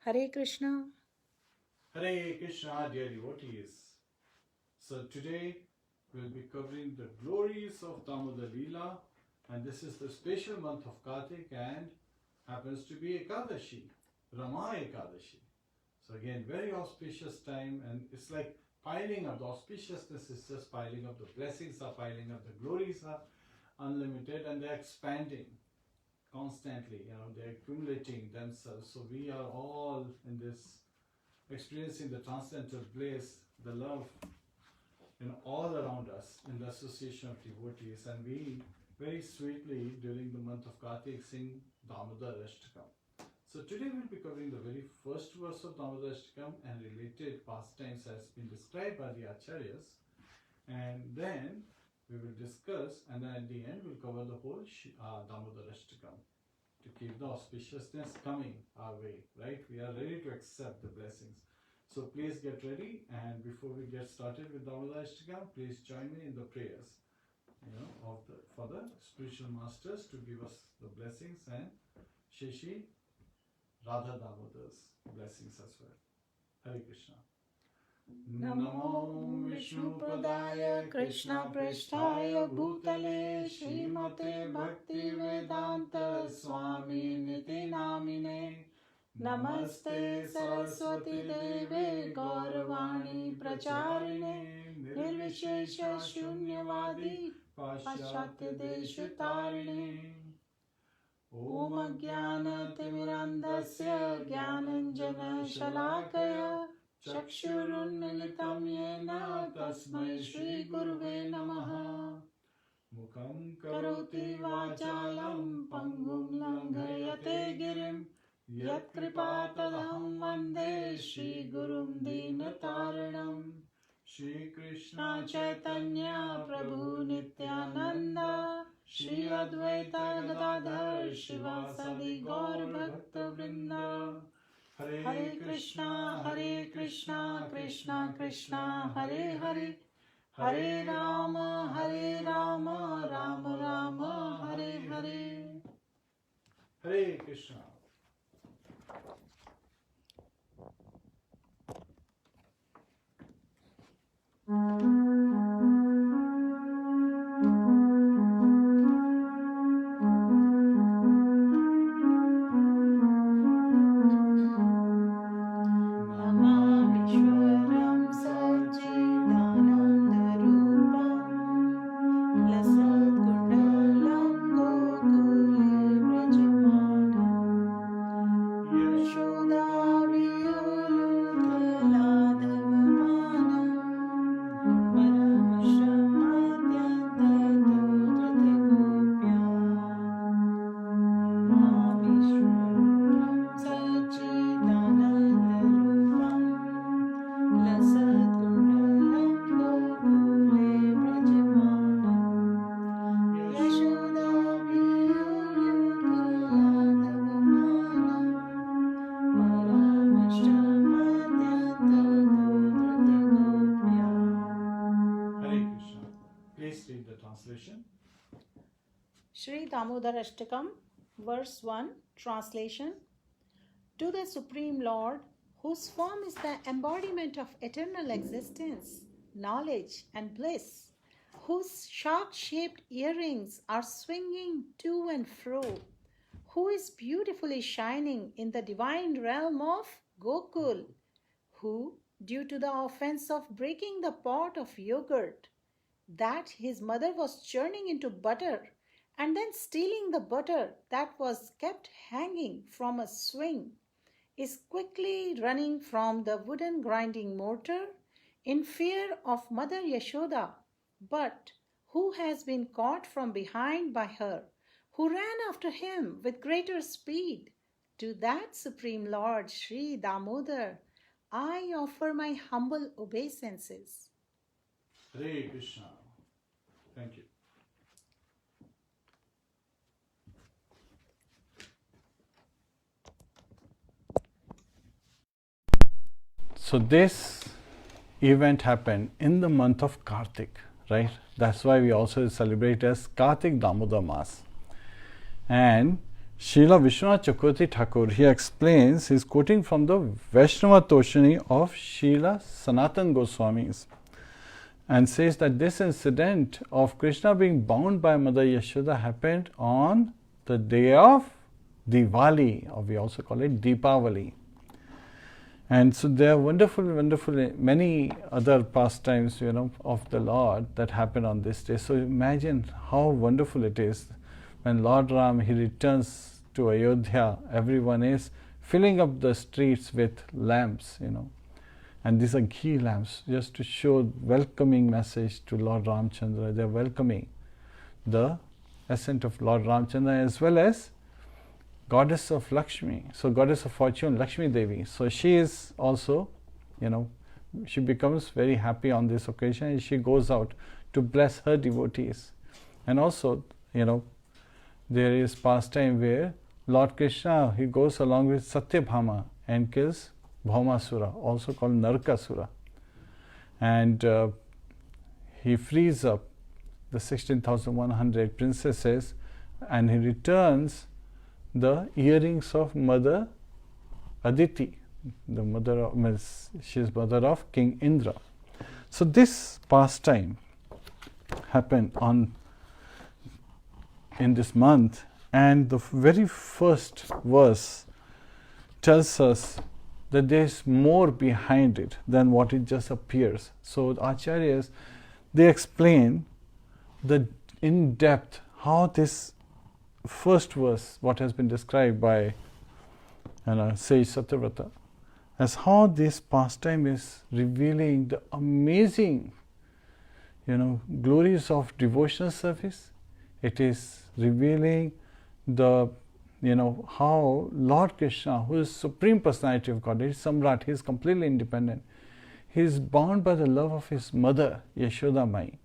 Hare Krishna. Hare Krishna, dear devotees. So today we'll be covering the glories of DamodarLila, and this is the special month of Kartik and happens to be Ekadashi, Rama Ekadashi. So again, very auspicious time, and it's like piling up. The auspiciousness is just piling up. The blessings are piling up. The glories are unlimited, and they're expanding constantly. They're accumulating themselves. So we are all in this experiencing the transcendental bliss, the love, all around us in the association of devotees, and we very sweetly during the month of Kartik sing Damodar Ashtakam. So today we'll be covering the very first verse of Damodar Ashtakam and related pastimes as been described by the Acharyas, and then we will discuss, and then at the end we'll cover the whole Damodar Ashtakam to keep the auspiciousness coming our way, right? We are ready to accept the blessings. So please get ready, and before we get started with Damodar Ashtakam, please join me in the prayers, for the spiritual masters to give us the blessings and Sheshi Radha Damodar's blessings as well. Hare Krishna. Namo Vishnu Padaya Krishna Prasthaya Bhutale Srimate Bhakti Vedanta Swami Niti Namine Namaste Saraswati Deve Gauravani Pracharine Nirvishesha Shunyavadi Paschatya Deshatarine Om Jnana Timirandasya Jnananjana Shalakaya Chakshurunmilitam Yena Tasmai Shri Guruve Namaha Mukham Karoti Vachalam Pangum Langhayate Girim Yat Kripatadaham Vande Shri Gurum Dinataranam Shri Krishna Chaitanya Prabhu Nityananda Shri Advaita Gadadhar Shivasadi Gaur Bhakta Vrinda Hare Krishna, Krishna Krishna, Hare Hare, Hare Rama, Rama Rama, Hare Hare. Hare Krishna. Shri Damodar Ashtakam, verse 1, translation. To the Supreme Lord, whose form is the embodiment of eternal existence, knowledge and bliss, whose shark-shaped earrings are swinging to and fro, who is beautifully shining in the divine realm of Gokul, who, due to the offense of breaking the pot of yogurt that his mother was churning into butter, and then stealing the butter that was kept hanging from a swing, is quickly running from the wooden grinding mortar in fear of Mother Yashoda, but who has been caught from behind by her, who ran after him with greater speed. To that Supreme Lord, Sri Damodar, I offer my humble obeisances. Hare Krishna. Thank you. So this event happened in the month of Kartik, right? That's why we also celebrate as Kartik Damodar Mas. And Srila Vishwanath Chakravarti Thakur, he explains, he's quoting from the Vaishnava Toshani of Srila Sanatan Goswamis, and says that this incident of Krishna being bound by Mother Yashoda happened on the day of Diwali, or we also call it Deepavali. And so there are wonderful, many other pastimes, of the Lord that happen on this day. So imagine how wonderful it is when Lord Ram, he returns to Ayodhya. Everyone is filling up the streets with lamps, and these are ghee lamps, just to show welcoming message to Lord Ramchandra. They are welcoming the ascent of Lord Ramchandra, as well as goddess of Lakshmi, so goddess of fortune, Lakshmi Devi. So she is also, she becomes very happy on this occasion, and she goes out to bless her devotees. And also, there is pastime where Lord Krishna, he goes along with Satyabhama and kills Bhaumasura, also called Narkasura. And he frees up the 16,100 princesses, and he returns the earrings of Mother Aditi, the mother of, she is mother of King Indra. So this pastime happened in this month, and the very first verse tells us that there is more behind it than what it just appears. So the Acharyas, they explain in depth how this first verse, what has been described by Sage Satyavrata, as how this pastime is revealing the amazing, glories of devotional service. It is revealing the, how Lord Krishna, who is Supreme Personality of God, he is Samrat, he is completely independent. He is bound by the love of his mother, Yashoda Mai,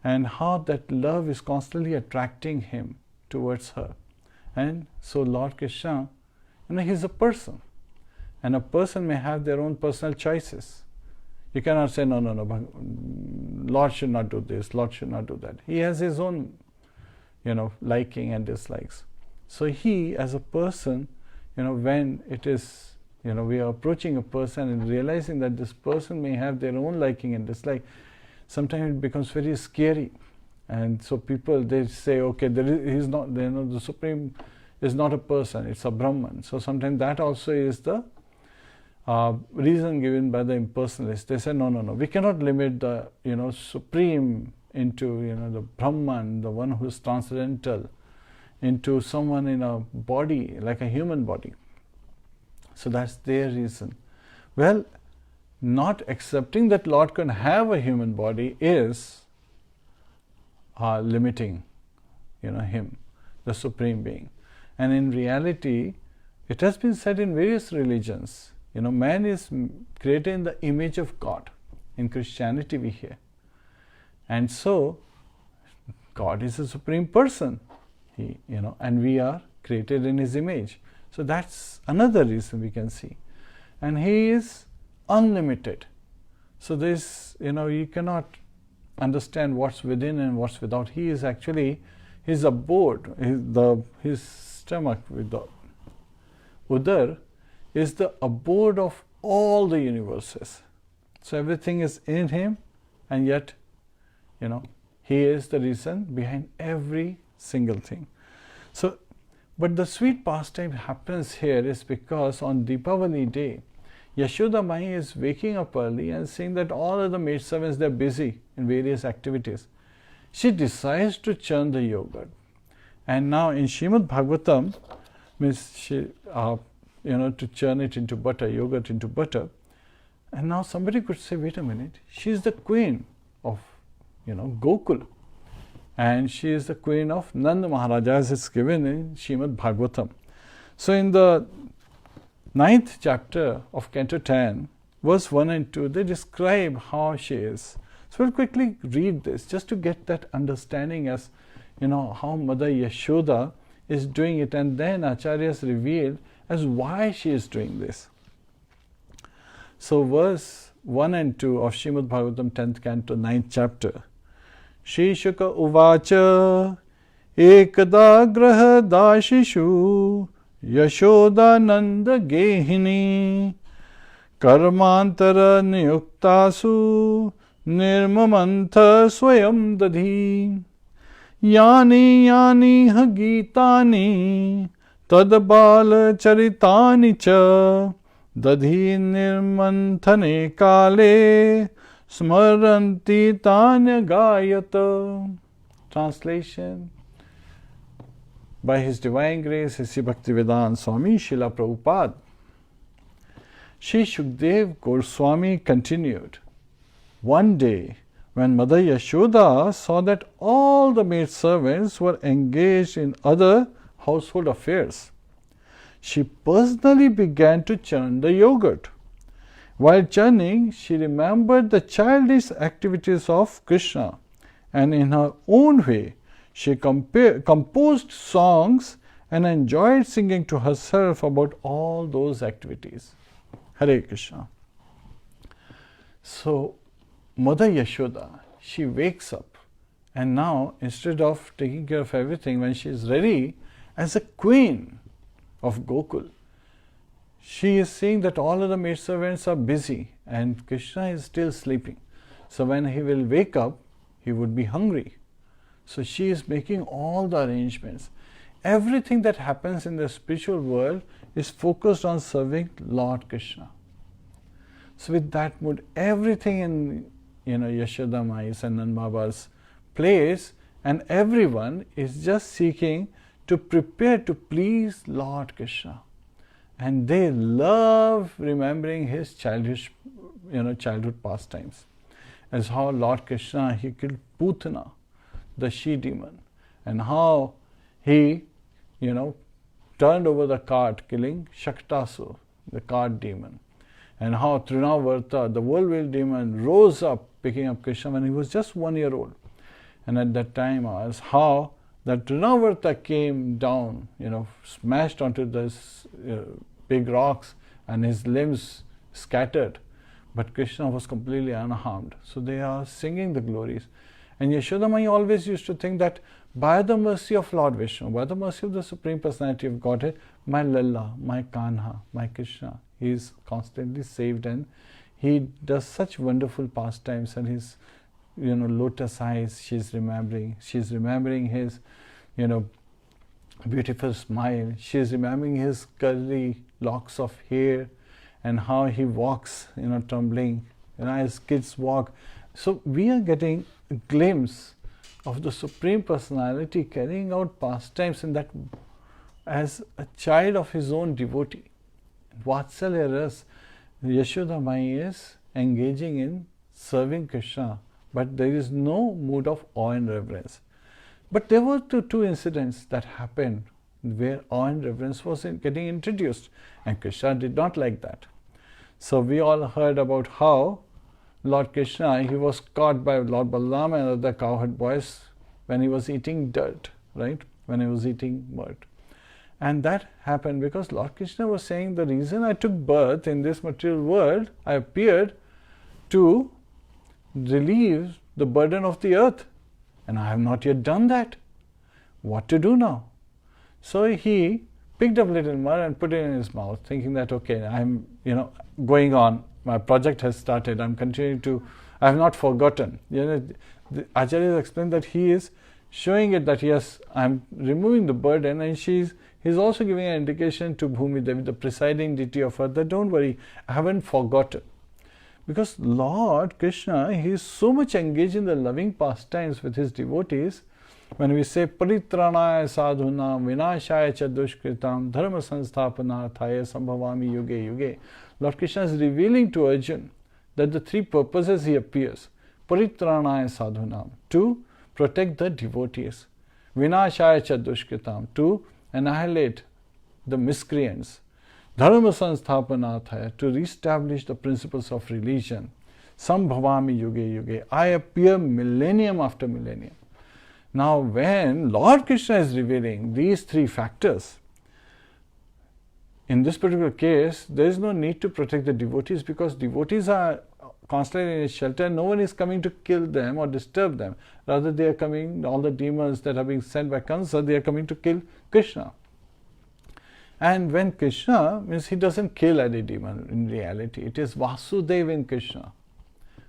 and how that love is constantly attracting him towards her. And so Lord Krishna, he is a person, and a person may have their own personal choices. You cannot say, no, Lord should not do this, Lord should not do that. He has his own, liking and dislikes. So he, as a person, when it is, we are approaching a person and realizing that this person may have their own liking and dislike, sometimes it becomes very scary. And so people, they say, okay, he's not, the Supreme is not a person, it's a Brahman. So sometimes that also is the reason given by the impersonalists. They say, no, we cannot limit the, Supreme into, the Brahman, the one who is transcendental, into someone in a body, like a human body. So that's their reason. Well, not accepting that Lord can have a human body is limiting, him, the Supreme Being. And in reality, it has been said in various religions, man is created in the image of God. In Christianity we hear. And so, God is a Supreme Person, and we are created in His image. So that's another reason we can see. And He is unlimited. So this, you cannot understand what's within and what's without. He is actually, his abode, his stomach with the udar is the abode of all the universes. So everything is in him, and yet, he is the reason behind every single thing. So, but the sweet pastime happens here is because on Deepavali day, Yashoda Mai is waking up early and seeing that all other maidservants, they're busy in various activities. She decides to churn the yogurt. And now in Srimad Bhagavatam, means she, to churn it into butter, yogurt into butter. And now somebody could say, wait a minute, she's the queen of, Gokul. And she is the queen of Nanda Maharaja, as it's given in Srimad Bhagavatam. So in the 9th chapter of Canto 10, verse 1 and 2, they describe how she is. So we'll quickly read this just to get that understanding as, how Mother Yashoda is doing it, and then Acharyas revealed as why she is doing this. So verse 1 and 2 of Srimad Bhagavatam 10th Canto 9th chapter. Shri Shuka Uvacha Ekada graha dashishu Yashodananda Gehini Karmantara Niyuktasu Nirmamantha Swayam Dadhi Yani Yani Hagitani Tadbala Charitani Cha Dadhi Nirmanthane Kale Smaranti Tanya Gayata. Translation by His Divine Grace, Sri Bhaktivedanta Swami Srila Prabhupada. Shri Shukdev Goswami continued. One day, when Mother Yashoda saw that all the maidservants were engaged in other household affairs, she personally began to churn the yogurt. While churning, she remembered the childish activities of Krishna, and in her own way, she composed songs and enjoyed singing to herself about all those activities. Hare Krishna. So, Mother Yashoda, she wakes up, and now instead of taking care of everything, when she is ready as a queen of Gokul, she is seeing that all of the maidservants are busy and Krishna is still sleeping. So when he will wake up, he would be hungry. So she is making all the arrangements. Everything that happens in the spiritual world is focused on serving Lord Krishna. So with that mood, everything in Yashoda Mai's and Nand Baba's place, and everyone is just seeking to prepare to please Lord Krishna. And they love remembering his childhood pastimes. As how Lord Krishna, he killed Putana, the she-demon, and how he, turned over the cart, killing Shaktasur, the cart demon, and how Trinavarta, the whirlwind demon, rose up, picking up Krishna when he was just 1 year old. And at that time, as how that Trinavarta came down, smashed onto this big rocks, and his limbs scattered, but Krishna was completely unharmed. So they are singing the glories. And Yashoda Mai always used to think that by the mercy of Lord Vishnu, by the mercy of the Supreme Personality of Godhead, my Lila, my Kanha, my Krishna, he is constantly saved, and he does such wonderful pastimes, and his lotus eyes, she's remembering his beautiful smile, she's remembering his curly locks of hair, and how he walks, tumbling, as kids walk. So we are getting a glimpse of the Supreme Personality carrying out pastimes in that as a child of his own devotee. Vatsalya Ras, Yashoda Mai is engaging in serving Krishna, but there is no mood of awe and reverence. But there were two incidents that happened where awe and reverence was getting introduced, and Krishna did not like that. So we all heard about how Lord Krishna, he was caught by Lord Balaram and other cowherd boys when he was eating dirt, right? When he was eating mud. And that happened because Lord Krishna was saying, the reason I took birth in this material world, I appeared to relieve the burden of the earth, and I have not yet done that. What to do now? So he picked up little mud and put it in his mouth, thinking that, okay, I'm, going on. My project has started. I'm continuing to, I have not forgotten. The Acharya explained that he is showing it that, yes, I'm removing the burden, and he's also giving an indication to Bhumi Devi, the presiding deity of earth, that don't worry, I haven't forgotten. Because Lord Krishna, he is so much engaged in the loving pastimes with his devotees. When we say Paritranaya Sadhunam Vinashaya Cha Dushkritam Dharma Sansthapanarthaya Sambhavami Yuge Yuge, Lord Krishna is revealing to Arjuna that the three purposes he appears. Paritranaya Sadhunam, to protect the devotees. Vinashaya Cha Dushkritam, to annihilate the miscreants. Dharma Sansthapanarthaya, to reestablish the principles of religion. Sambhavami Yuge Yuge, I appear millennium after millennium. Now when Lord Krishna is revealing these three factors, in this particular case, there is no need to protect the devotees, because devotees are constantly in his shelter, no one is coming to kill them or disturb them. Rather, they are coming, all the demons that are being sent by Kamsa, they are coming to kill Krishna. And when Krishna, means he doesn't kill any demon in reality, it is Vasudeva in Krishna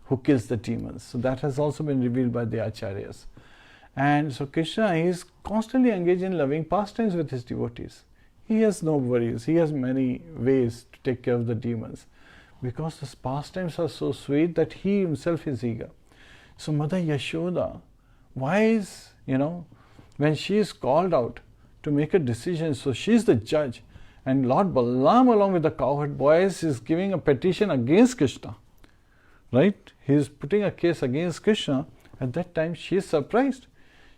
who kills the demons. So that has also been revealed by the Acharyas. And so Krishna is constantly engaged in loving pastimes with his devotees. He has no worries. He has many ways to take care of the demons, because his pastimes are so sweet that he himself is eager. So Mother Yashoda, why is, when she is called out to make a decision, so she is the judge, and Lord Balaram along with the cowherd boys is giving a petition against Krishna, right? He is putting a case against Krishna. At that time she is surprised.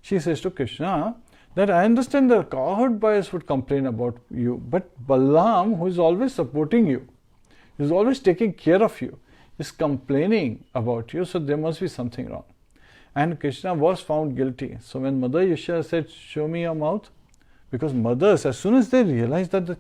She says to Krishna that I understand the cowherd boys would complain about you, but Balaram, who is always supporting you, is always taking care of you, is complaining about you, so there must be something wrong. And Krishna was found guilty. So when Mother Yashoda said, show me your mouth, because mothers, as soon as they realize that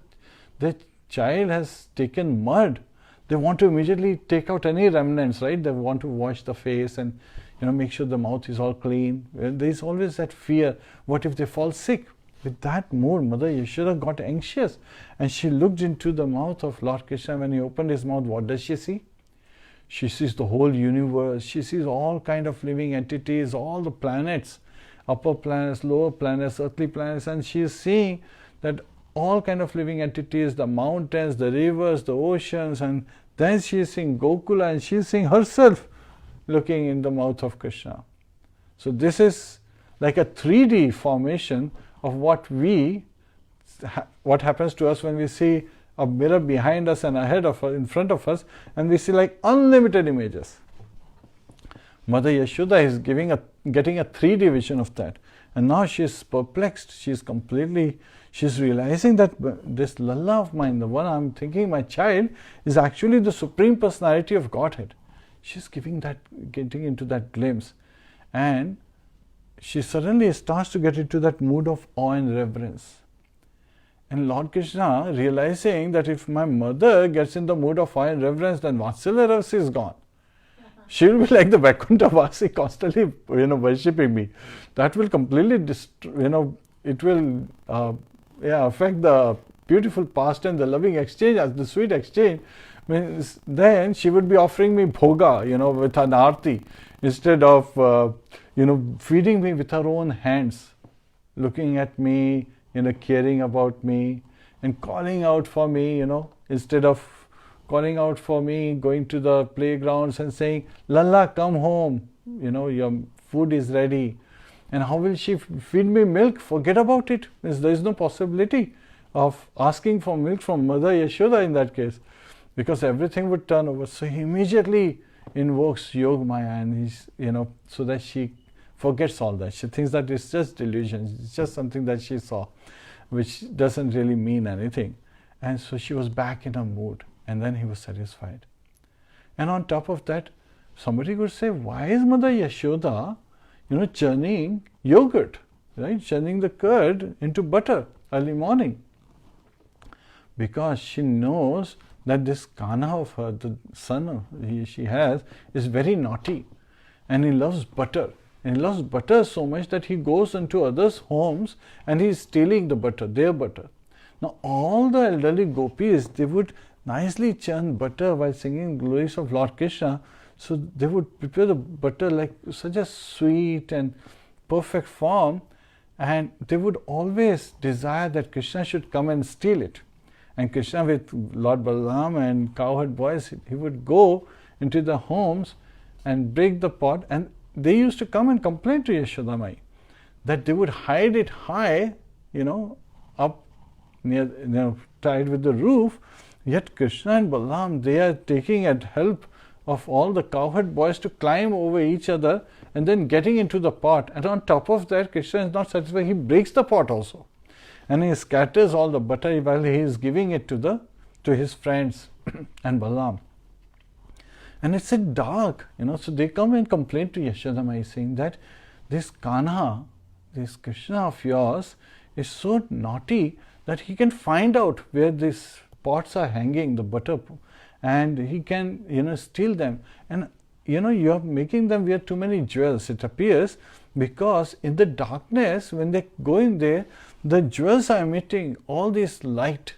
the child has taken mud, they want to immediately take out any remnants, right? They want to wash the face and make sure the mouth is all clean. There is always that fear, what if they fall sick? With that mood, Mother Yashoda got anxious, and she looked into the mouth of Lord Krishna. When he opened his mouth, what does she see? She sees the whole universe. She sees all kind of living entities, all the planets, upper planets, lower planets, earthly planets, and she is seeing that all kind of living entities, the mountains, the rivers, the oceans, and then she is seeing Gokula, and she is seeing herself looking in the mouth of Krishna. So this is like a 3D formation of what happens to us when we see a mirror behind us and ahead of us, in front of us, and we see like unlimited images. Mother Yashoda is getting a 3D vision of that, and now she is perplexed. She is realizing that this Lala of mine, the one I am thinking my child, is actually the Supreme Personality of Godhead. She is getting into that glimpse, and she suddenly starts to get into that mood of awe and reverence. And Lord Krishna, realizing that if my mother gets in the mood of awe and reverence, then Vatsalya Rasa is gone. She will be like the Vaikuntha Vasi, constantly worshipping me. That will completely it will affect the beautiful pastime, the loving exchange, the sweet exchange. Means then she would be offering me bhoga, with an arti, instead of feeding me with her own hands, looking at me, caring about me, and calling out for me, instead of calling out for me, going to the playgrounds and saying, Lala, come home, your food is ready. And how will she feed me milk? Forget about it. There is no possibility of asking for milk from Mother Yashoda in that case, because everything would turn over. So he immediately invokes Yogamaya, and so that she forgets all that. She thinks that it's just delusion, it's just something that she saw, which doesn't really mean anything. And so she was back in her mood, and then he was satisfied. And on top of that, somebody could say, why is Mother Yashoda, churning yogurt, right? Churning the curd into butter early morning. Because she knows that this Kanha of her, the son she has, is very naughty, and he loves butter. And he loves butter so much that he goes into others' homes and he is stealing the butter, their butter. Now all the elderly gopis, they would nicely churn butter while singing glories of Lord Krishna. So they would prepare the butter like such a sweet and perfect form, and they would always desire that Krishna should come and steal it. And Krishna, with Lord Balaram and cowherd boys, he would go into the homes and break the pot, and they used to come and complain to Yashoda Mai that they would hide it high, up near, tied with the roof. Yet Krishna and Balaram, they are taking at help of all the cowherd boys to climb over each other and then getting into the pot. And on top of that, Krishna is not satisfied. He breaks the pot also, and he scatters all the butter while he is giving it to his friends and Balaram. And it's dark, so they come and complain to Yashoda Mai, saying that this Kanha, this Krishna of yours, is so naughty that he can find out where these pots are hanging, the butter, and he can, steal them. And you are making them wear too many jewels, it appears, because in the darkness, when they're going there, the jewels are emitting all this light,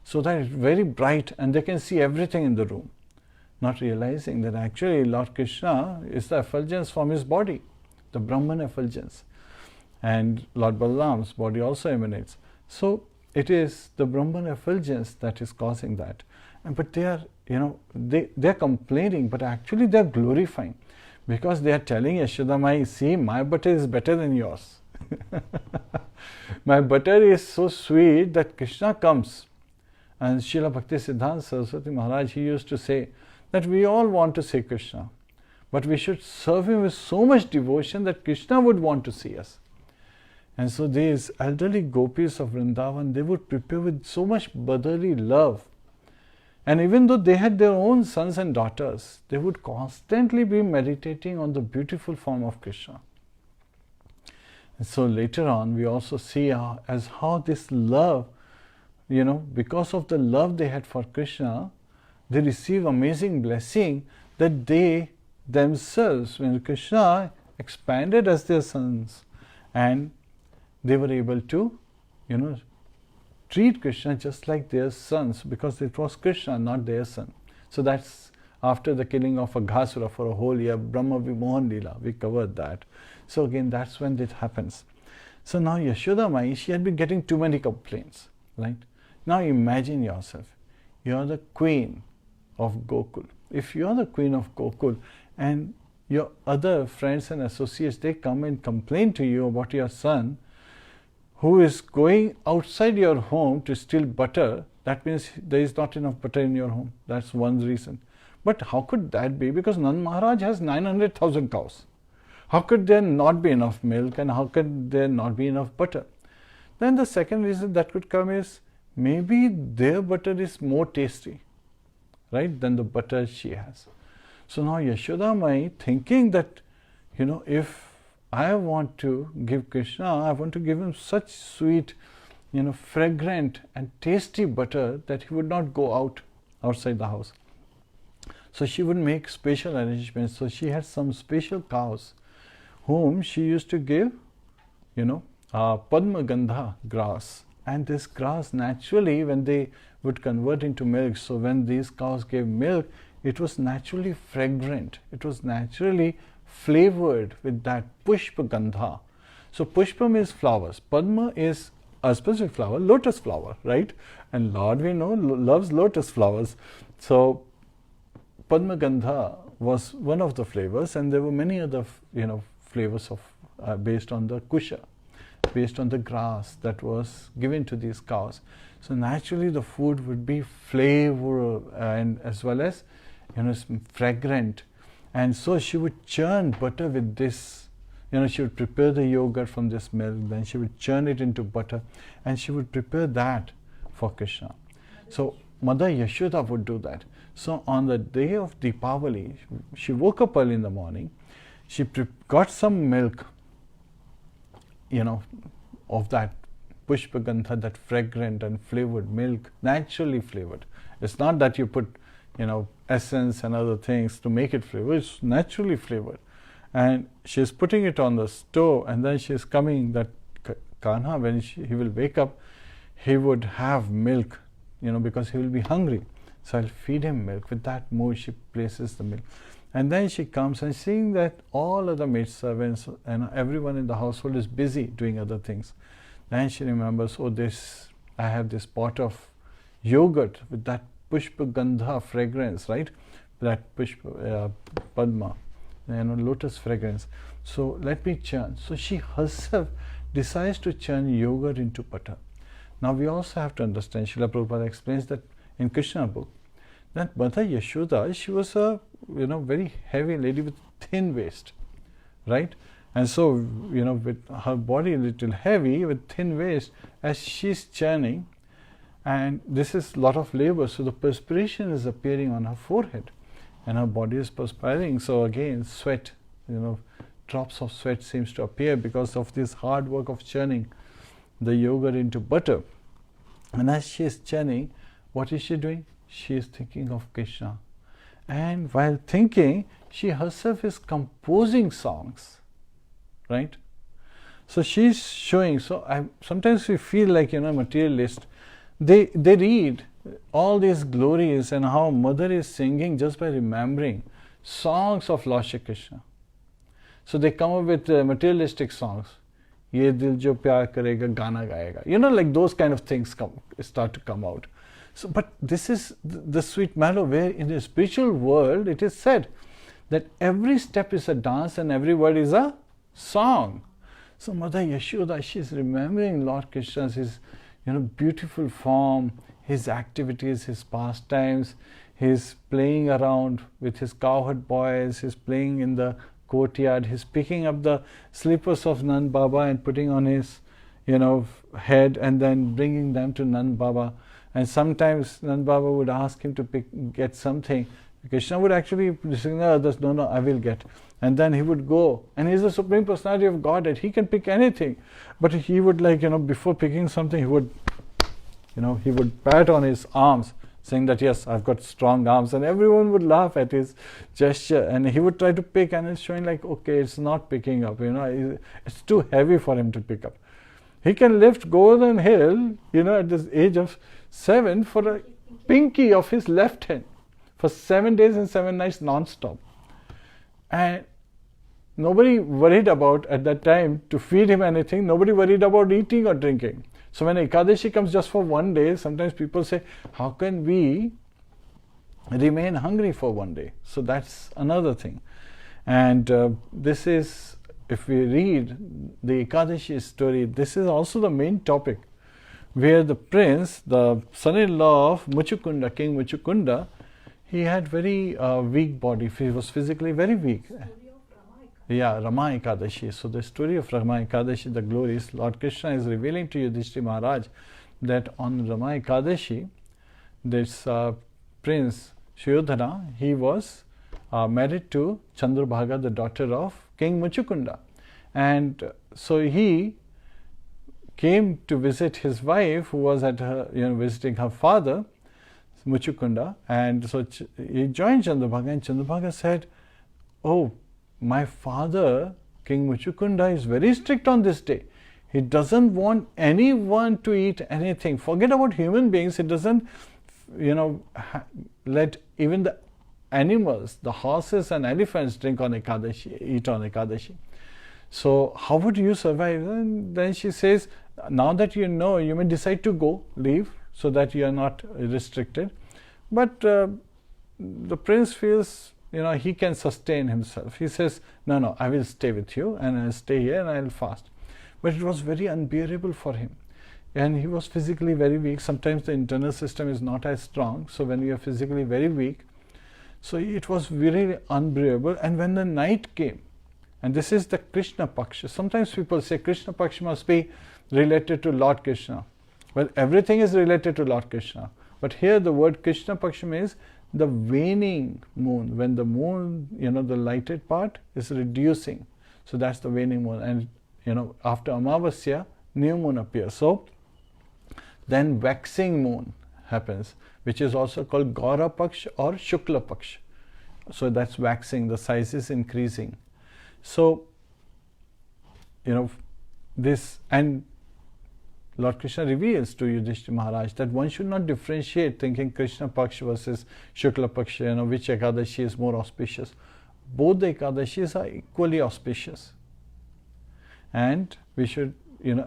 so that it's very bright and they can see everything in the room, not realizing that actually Lord Krishna is the effulgence from his body, the Brahman effulgence, and Lord Balaram's body also emanates. So it is the Brahman effulgence that is causing that. But they are, they're complaining, but actually they're glorifying, because they are telling Yashoda Mai, see, my butter is better than yours. My butter is so sweet that Krishna comes. And Srila Bhakti Siddhanta Saraswati Maharaj, he used to say that we all want to see Krishna, but we should serve him with so much devotion that Krishna would want to see us. And so these elderly gopis of Vrindavan, they would prepare with so much brotherly love. And even though they had their own sons and daughters, they would constantly be meditating on the beautiful form of Krishna. And so later on, we also see how this love, because of the love they had for Krishna, they receive amazing blessing that they themselves, when Krishna expanded as their sons, and they were able to, treat Krishna just like their sons, because it was Krishna, not their son. So that's after the killing of Aghasura for a whole year, Brahma Vimohan Lila, we covered that. So again, that's when it happens. So now Yashoda Mai, she had been getting too many complaints, right? Now imagine yourself, you are the queen of Gokul. If you are the queen of Gokul and your other friends and associates, they come and complain to you about your son who is going outside your home to steal butter, that means there is not enough butter in your home. That's one reason. But how could that be? Because Nand Maharaj has 900,000 cows. How could there not be enough milk, and how could there not be enough butter? Then the second reason that could come is maybe their butter is more tasty, right, than the butter she has. So now Yashoda Mai, thinking that, if I want to give Krishna, I want to give him such sweet, fragrant and tasty butter that he would not go outside the house. So she would make special arrangements. So she had some special cows whom she used to give, Padma Gandha grass. And this grass, naturally, when they would convert into milk, so when these cows gave milk, it was naturally fragrant. It was naturally flavored with that Pushpa Gandha. So Pushpa means flowers. Padma is a specific flower, lotus flower, right? And Lord, we know, loves lotus flowers. So Padma Gandha was one of the flavors, and there were many other, flavors of based on the kusha, based on the grass that was given to these cows. So naturally the food would be flavorful and as well as, fragrant. And so she would churn butter with this, she would prepare the yogurt from this milk, then she would churn it into butter, and she would prepare that for Krishna. So Mother Yashoda would do that. So on the day of Deepavali, she woke up early in the morning, she got some milk, of that Pushpa Gandha, that fragrant and flavored milk, naturally flavored. It's not that you put, essence and other things to make it flavored. It's naturally flavored. And she's putting it on the stove, and then she's coming, that Kanha, when he will wake up, he would have milk, because he will be hungry. So I'll feed him milk. With that mood, she places the milk. And then she comes, and seeing that all other maidservants and everyone in the household is busy doing other things, then she remembers, oh, I have this pot of yogurt with that Pushpa Gandha fragrance, right? That Pushpa, Padma, lotus fragrance. So let me churn. So she herself decides to churn yogurt into butter. Now we also have to understand, Srila Prabhupada explains that in Krishna book, that Mother Yashoda, she was a very heavy lady with thin waist, right? And so, with her body a little heavy, with thin waist, as she's churning, and this is a lot of labor, so the perspiration is appearing on her forehead, and her body is perspiring. So again, sweat, drops of sweat seems to appear because of this hard work of churning the yogurt into butter. And as she is churning, what is she doing? she is thinking of Krishna. And while thinking, she herself is composing songs, right? So she's showing. So sometimes we feel like, materialist. They read all these glories and how mother is singing just by remembering songs of Lord Shri Krishna. So they come up with materialistic songs. Ye dil jo pyar karega, gana gayega. Like those kind of things start to come out. So, but this is the sweet mellow, where in the spiritual world it is said that every step is a dance and every word is a song. So Mother Yashoda, she is remembering Lord Krishna's his beautiful form, his activities, his pastimes, his playing around with his cowherd boys, his playing in the courtyard, his picking up the slippers of Nand Baba and putting on his head and then bringing them to Nand Baba. And sometimes Nand Baba would ask him to get something. Krishna would actually signal others, no, I will get. And then he would go. And he's the Supreme Personality of Godhead. He can pick anything. But he would before picking something, he would, he would pat on his arms, saying that, yes, I've got strong arms. And everyone would laugh at his gesture. And he would try to pick, and it's showing like, okay, it's not picking up. It's too heavy for him to pick up. He can lift Govardhan Hill, at this age of 7 for a pinky of his left hand for 7 days and 7 nights non-stop. And nobody worried about, at that time, to feed him anything. Nobody worried about eating or drinking. So when Ekadashi comes just for 1 day, sometimes people say, how can we remain hungry for 1 day? So that's another thing. And this is, if we read the Ekadashi story, this is also the main topic, where the prince, the son-in-law of Muchukunda, King Muchukunda, he had very weak body. He was physically very weak. Yeah, Rama Ekadashi. So the story of Rama Ekadashi, the glories, Lord Krishna is revealing to Yudhishthira Maharaj that on Rama Ekadashi, this prince Suyodhana, he was married to Chandrabhaga, the daughter of King Muchukunda. And so he came to visit his wife, who was at her, visiting her father, Muchukunda. And so he joined Chandrabhaga, and Chandrabhaga said, oh, my father, King Muchukunda, is very strict on this day. He doesn't want anyone to eat anything. Forget about human beings. He doesn't, let even the animals, the horses and elephants drink on Ekadashi, eat on Ekadashi. So how would you survive? And then she says, now that you know, you may decide to go, leave, so that you are not restricted. But the prince feels, he can sustain himself. He says, no, I will stay with you, and I'll stay here and I'll fast. But it was very unbearable for him. And he was physically very weak. Sometimes the internal system is not as strong. So when you are physically very weak, so it was really unbearable. And when the night came, and this is the Krishna Paksha. Sometimes people say Krishna Paksha must be related to Lord Krishna. Well, everything is related to Lord Krishna. But here the word Krishna Paksha means the waning moon. When the moon, the lighted part is reducing. So that's the waning moon. And, after Amavasya, new moon appears. So then waxing moon happens, which is also called Gaura Paksha or Shukla Paksha. So that's waxing, the size is increasing. So, this, and Lord Krishna reveals to Yudhishthira Maharaj that one should not differentiate thinking Krishna Paksha versus Shukla Paksha, which Ekadashi is more auspicious. Both the Ekadashis are equally auspicious. And we should,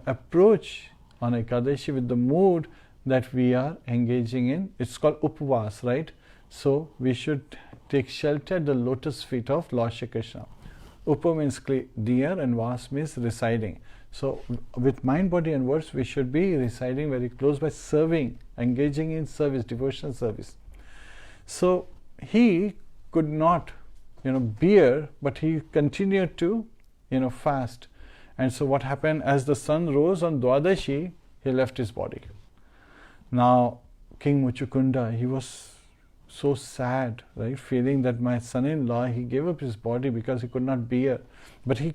approach on Ekadashi with the mood that we are engaging in. It's called Upvas, right? So we should take shelter at the lotus feet of Lord Shri Krishna. Upa means near and Vas means residing. So with mind, body and words, we should be residing very close by serving, engaging in service, devotional service. So he could not, bear, but he continued to, fast. And so what happened, as the sun rose on Dwadashi, he left his body. Now, King Muchukunda, he was so sad, right? Feeling that my son-in-law, he gave up his body because he could not bear. But he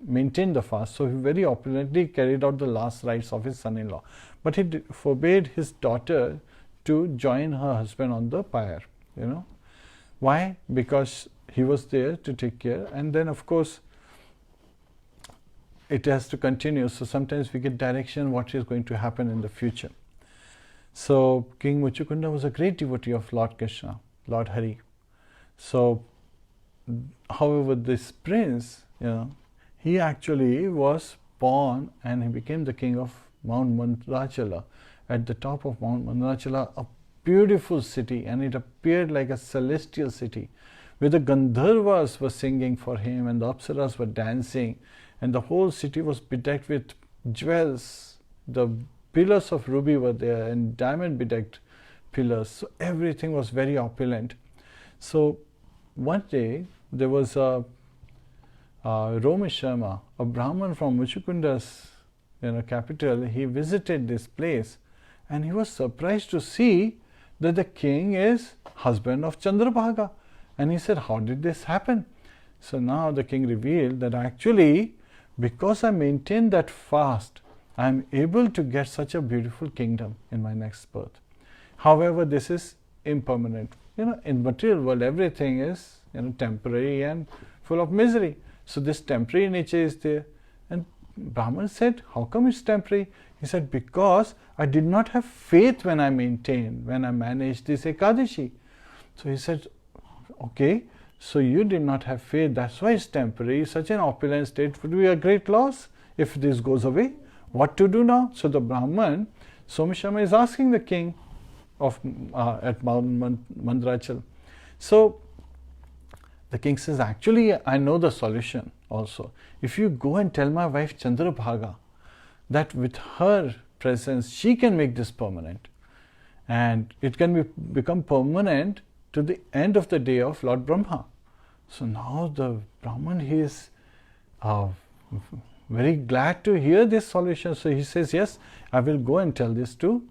maintained the fast. So he very opulently carried out the last rites of his son-in-law. But he forbade his daughter to join her husband on the pyre, you know. Why? Because he was there to take care, and then of course it has to continue. So sometimes we get direction what is going to happen in the future. So King Muchukunda was a great devotee of Lord Krishna, Lord Hari. So however, this prince, you know, he actually was born and he became the king of Mount Mandrachala. At the top of Mount Mandrachala, a beautiful city, and it appeared like a celestial city, where the Gandharvas were singing for him and the Apsaras were dancing, and the whole city was bedecked with jewels. The pillars of ruby were there and diamond bedecked pillars. So everything was very opulent. So one day there was a Romesh Sharma, a Brahman from Muchukunda's capital. He visited this place and he was surprised to see that the king is husband of Chandrabhaga. And he said, how did this happen? So now the king revealed that actually, because I maintained that fast, I am able to get such a beautiful kingdom in my next birth. However, this is impermanent. In material world, everything is temporary and full of misery. So this temporary nature is there. And Brahman said, how come it's temporary? He said, because I did not have faith when I managed this Ekadashi. So he said, okay, so you did not have faith, that's why it's temporary. Such an opulent state would be a great loss if this goes away. What to do now? So the Brahman, Somashama, is asking the king of at Mount Mandrachal. So the king says, actually, I know the solution also. If you go and tell my wife Chandrabhaga that with her presence, she can make this permanent. And it can become permanent to the end of the day of Lord Brahma. So now the Brahman, he is very glad to hear this solution. So he says, yes, I will go and tell this to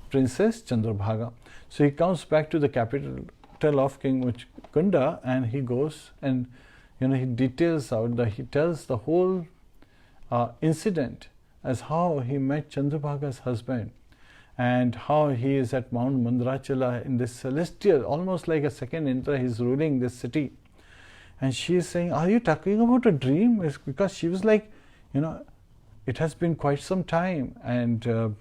Princess Chandrabhaga. So he comes back to the capital of King Muchukunda and he goes and he details out, he tells the whole incident as how he met Chandrabhaga's husband and how he is at Mount Mandrachala in this celestial, almost like a second Indra, he's ruling this city. And she is saying, are you talking about a dream? It's because she was like, it has been quite some time and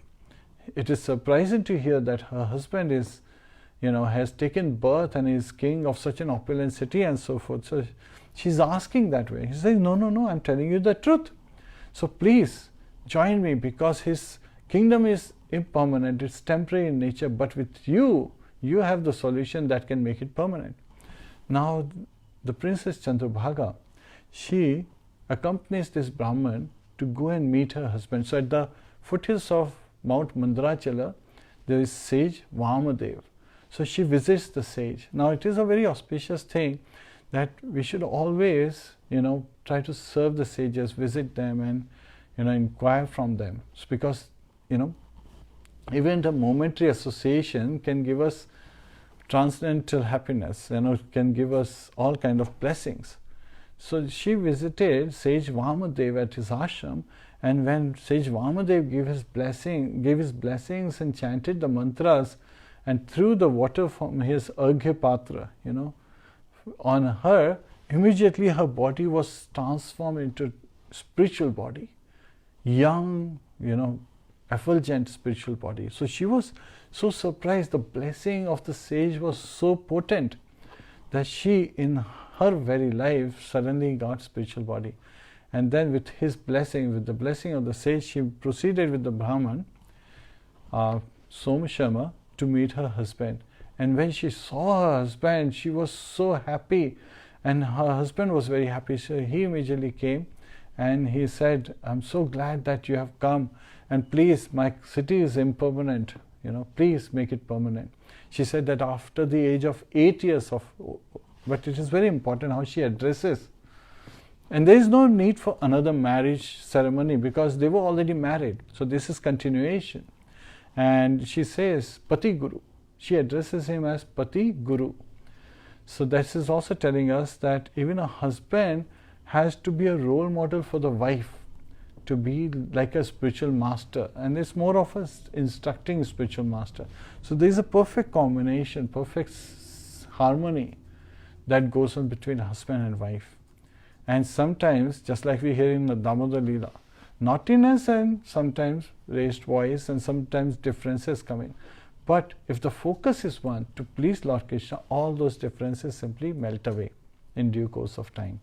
it is surprising to hear that her husband is, has taken birth and is king of such an opulent city and so forth. So she's asking that way. He says, no, I'm telling you the truth. So please join me, because his kingdom is impermanent, it's temporary in nature, but with you have the solution that can make it permanent. Now the Princess Chandrabhaga, she accompanies this Brahman to go and meet her husband. So at the foothills of Mount Mandrachala, there is sage Vamadev. So she visits the sage. Now it is a very auspicious thing that we should always, try to serve the sages, visit them and, inquire from them. It's because, even the momentary association can give us transcendental happiness, can give us all kind of blessings. So she visited sage Vamadev at his ashram, and when sage Vamadev gave his blessings and chanted the mantras, and threw the water from his Arghya Patra, on her, immediately her body was transformed into spiritual body, young, effulgent spiritual body. So she was so surprised. The blessing of the sage was so potent that she, in her very life, suddenly got spiritual body. And then with his blessing, with the blessing of the sage, she proceeded with the Brahman, Somashama, to meet her husband. And when she saw her husband, she was so happy, and her husband was very happy. So he immediately came and he said, I'm so glad that you have come, and please, my city is impermanent, please make it permanent. She said that after the age of 8 years but it is very important how she addresses. And there is no need for another marriage ceremony because they were already married. So this is continuation. And she says, Pati Guru. She addresses him as Pati Guru. So this is also telling us that even a husband has to be a role model for the wife. to be like a spiritual master, and it's more of a instructing spiritual master. So there is a perfect combination, perfect harmony that goes on between husband and wife. And sometimes, just like we hear in the DamodarLila, naughtiness and sometimes raised voice and sometimes differences come in. But if the focus is one, to please Lord Krishna, all those differences simply melt away in due course of time.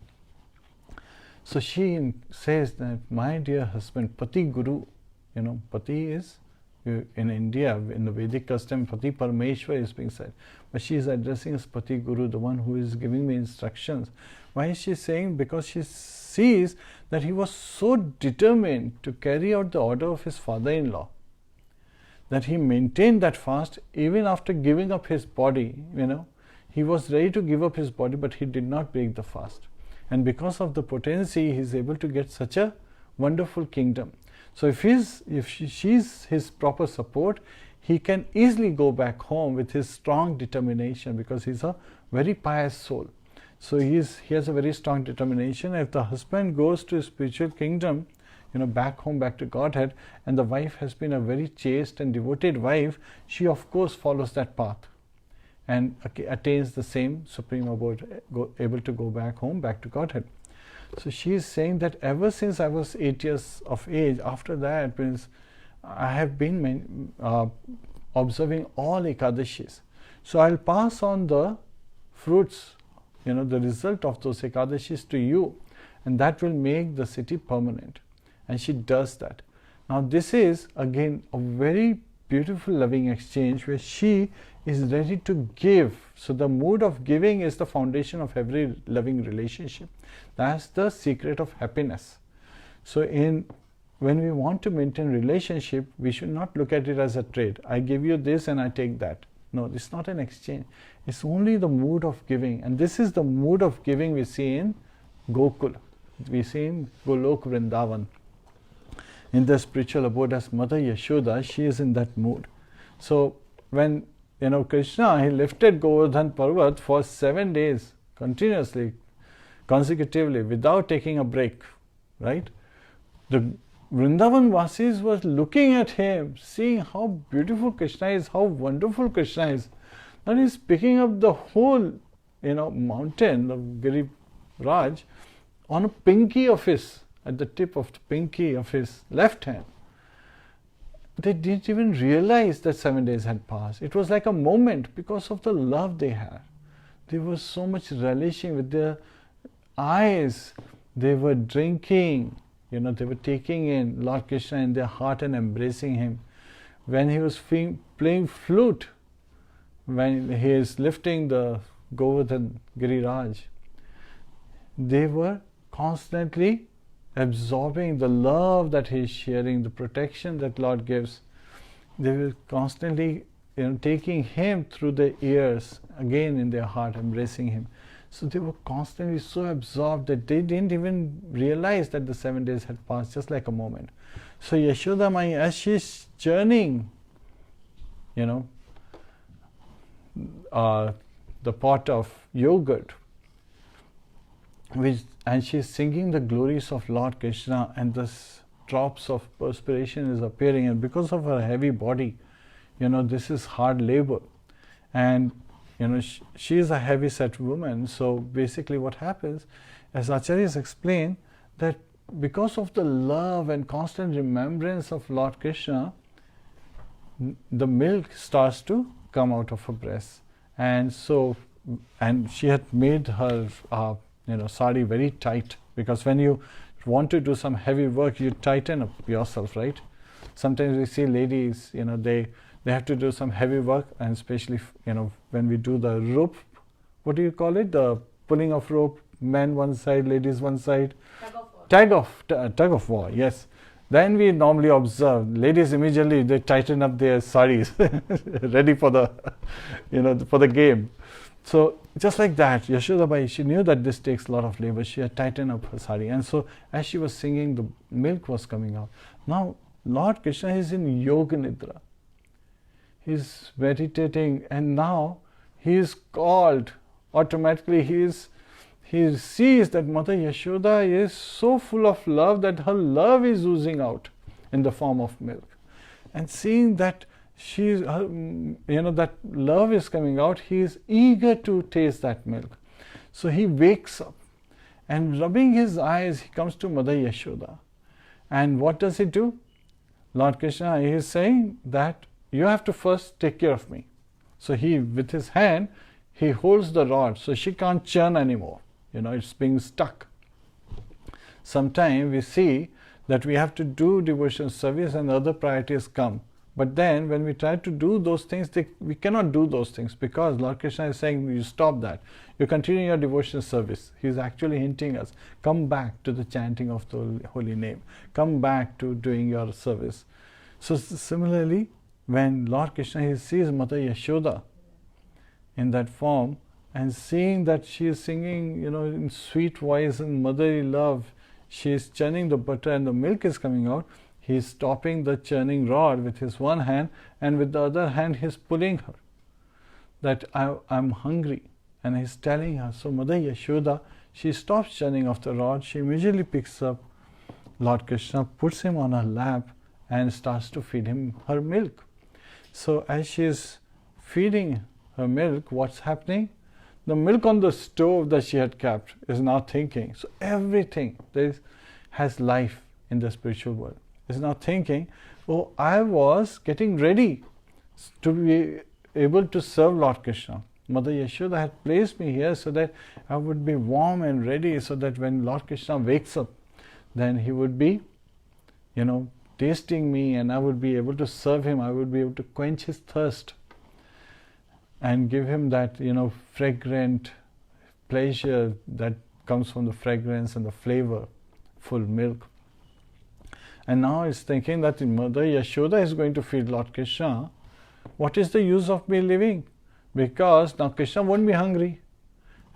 So she says that, my dear husband, Pati Guru, Pati is, in India, in the Vedic custom, Pati Parameshwar is being said. But she is addressing as Pati Guru, the one who is giving me instructions. Why is she saying? Because she sees that he was so determined to carry out the order of his father-in-law, that he maintained that fast even after giving up his body. He was ready to give up his body, but he did not break the fast. And because of the potency, he is able to get such a wonderful kingdom. So if she's his proper support, he can easily go back home with his strong determination, because he's a very pious soul. So he has a very strong determination. If the husband goes to a spiritual kingdom, back home, back to Godhead, and the wife has been a very chaste and devoted wife, she of course follows that path and attains the same supreme abode, able to go back home, back to Godhead. So she is saying that ever since I was 8 years of age, after that means I have been observing all Ekadashis. So I'll pass on the fruits, the result of those Ekadashis to you, and that will make the city permanent. And she does that. Now this is again a very beautiful loving exchange where she is ready to give. So the mood of giving is the foundation of every loving relationship. That's the secret of happiness. So when we want to maintain relationship, we should not look at it as a trade. I give you this and I take that. No, it's not an exchange. It's only the mood of giving. And this is the mood of giving we see in Gokul. We see in Golok Vrindavan. In the spiritual abode as Mother Yashoda, she is in that mood. So when Krishna, he lifted Govardhan Parvat for 7 days continuously, consecutively, without taking a break, right? The Vrindavan Vasis was looking at him, seeing how beautiful Krishna is, how wonderful Krishna is. And he's picking up the whole, mountain of Giriraj on a pinky of his, at the tip of the pinky of his left hand. They didn't even realize that 7 days had passed. It was like a moment because of the love they had. They were so much relishing with their eyes. They were drinking, they were taking in Lord Krishna in their heart and embracing him. When he was playing flute, when he is lifting the Govardhan Giriraj, they were constantly absorbing the love that he is sharing, the protection that Lord gives. They were constantly taking him through the ears, again in their heart, embracing him. So they were constantly so absorbed that they didn't even realize that the 7 days had passed, just like a moment. So Yashoda Mai, as she's churning, the pot of yogurt, and she's singing the glories of Lord Krishna, and the drops of perspiration is appearing, and because of her heavy body, this is hard labor, and she is a heavy set woman. So basically what happens, as acharyas explain, that because of the love and constant remembrance of Lord Krishna, the milk starts to come out of her breast, and she had made her sari very tight, because when you want to do some heavy work, you tighten up yourself, right? Sometimes we see ladies, they have to do some heavy work, and especially when we do the rope, what do you call it, the pulling of rope, men one side, ladies one side, tug of war, yes. Then we normally observe ladies immediately they tighten up their saris ready for the for the game. So just like that, Yashoda Bai, she knew that this takes a lot of labor. She had tightened up her sari, and so as she was singing, the milk was coming out. Now Lord Krishna is in Yoga Nidra. He's meditating, and now he is called automatically. he sees that Mother Yashoda is so full of love that her love is oozing out in the form of milk. And seeing that that love is coming out, he is eager to taste that milk. So he wakes up and rubbing his eyes, he comes to Mother Yashoda. And what does he do? Lord Krishna is saying that you have to first take care of me. So he, with his hand, he holds the rod, so she can't churn anymore. It's being stuck. Sometimes we see that we have to do devotional service and other priorities come. But then when we try to do those things, we cannot do those things, because Lord Krishna is saying, you stop that. You continue your devotional service. He is actually hinting us, come back to the chanting of the holy name. Come back to doing your service. So similarly, when Lord Krishna sees Mother Yashoda in that form, and seeing that she is singing, in sweet voice and motherly love, she is churning the butter and the milk is coming out, he is stopping the churning rod with his one hand, and with the other hand he is pulling her, that I'm hungry, and he is telling her. So Mother Yashoda, she stops churning of the rod, she immediately picks up Lord Krishna, puts him on her lap and starts to feed him her milk. So as she is feeding her milk, what's happening? The milk on the stove that she had kept is now thinking. So everything has life in the spiritual world. Is now thinking, oh, I was getting ready to be able to serve Lord Krishna. Mother Yashoda had placed me here so that I would be warm and ready, so that when Lord Krishna wakes up, then he would be, tasting me, and I would be able to serve him. I would be able to quench his thirst and give him that, fragrant pleasure that comes from the fragrance and the flavor, full milk. And now he's thinking that Mother Yashoda is going to feed Lord Krishna. What is the use of me living? Because now Krishna won't be hungry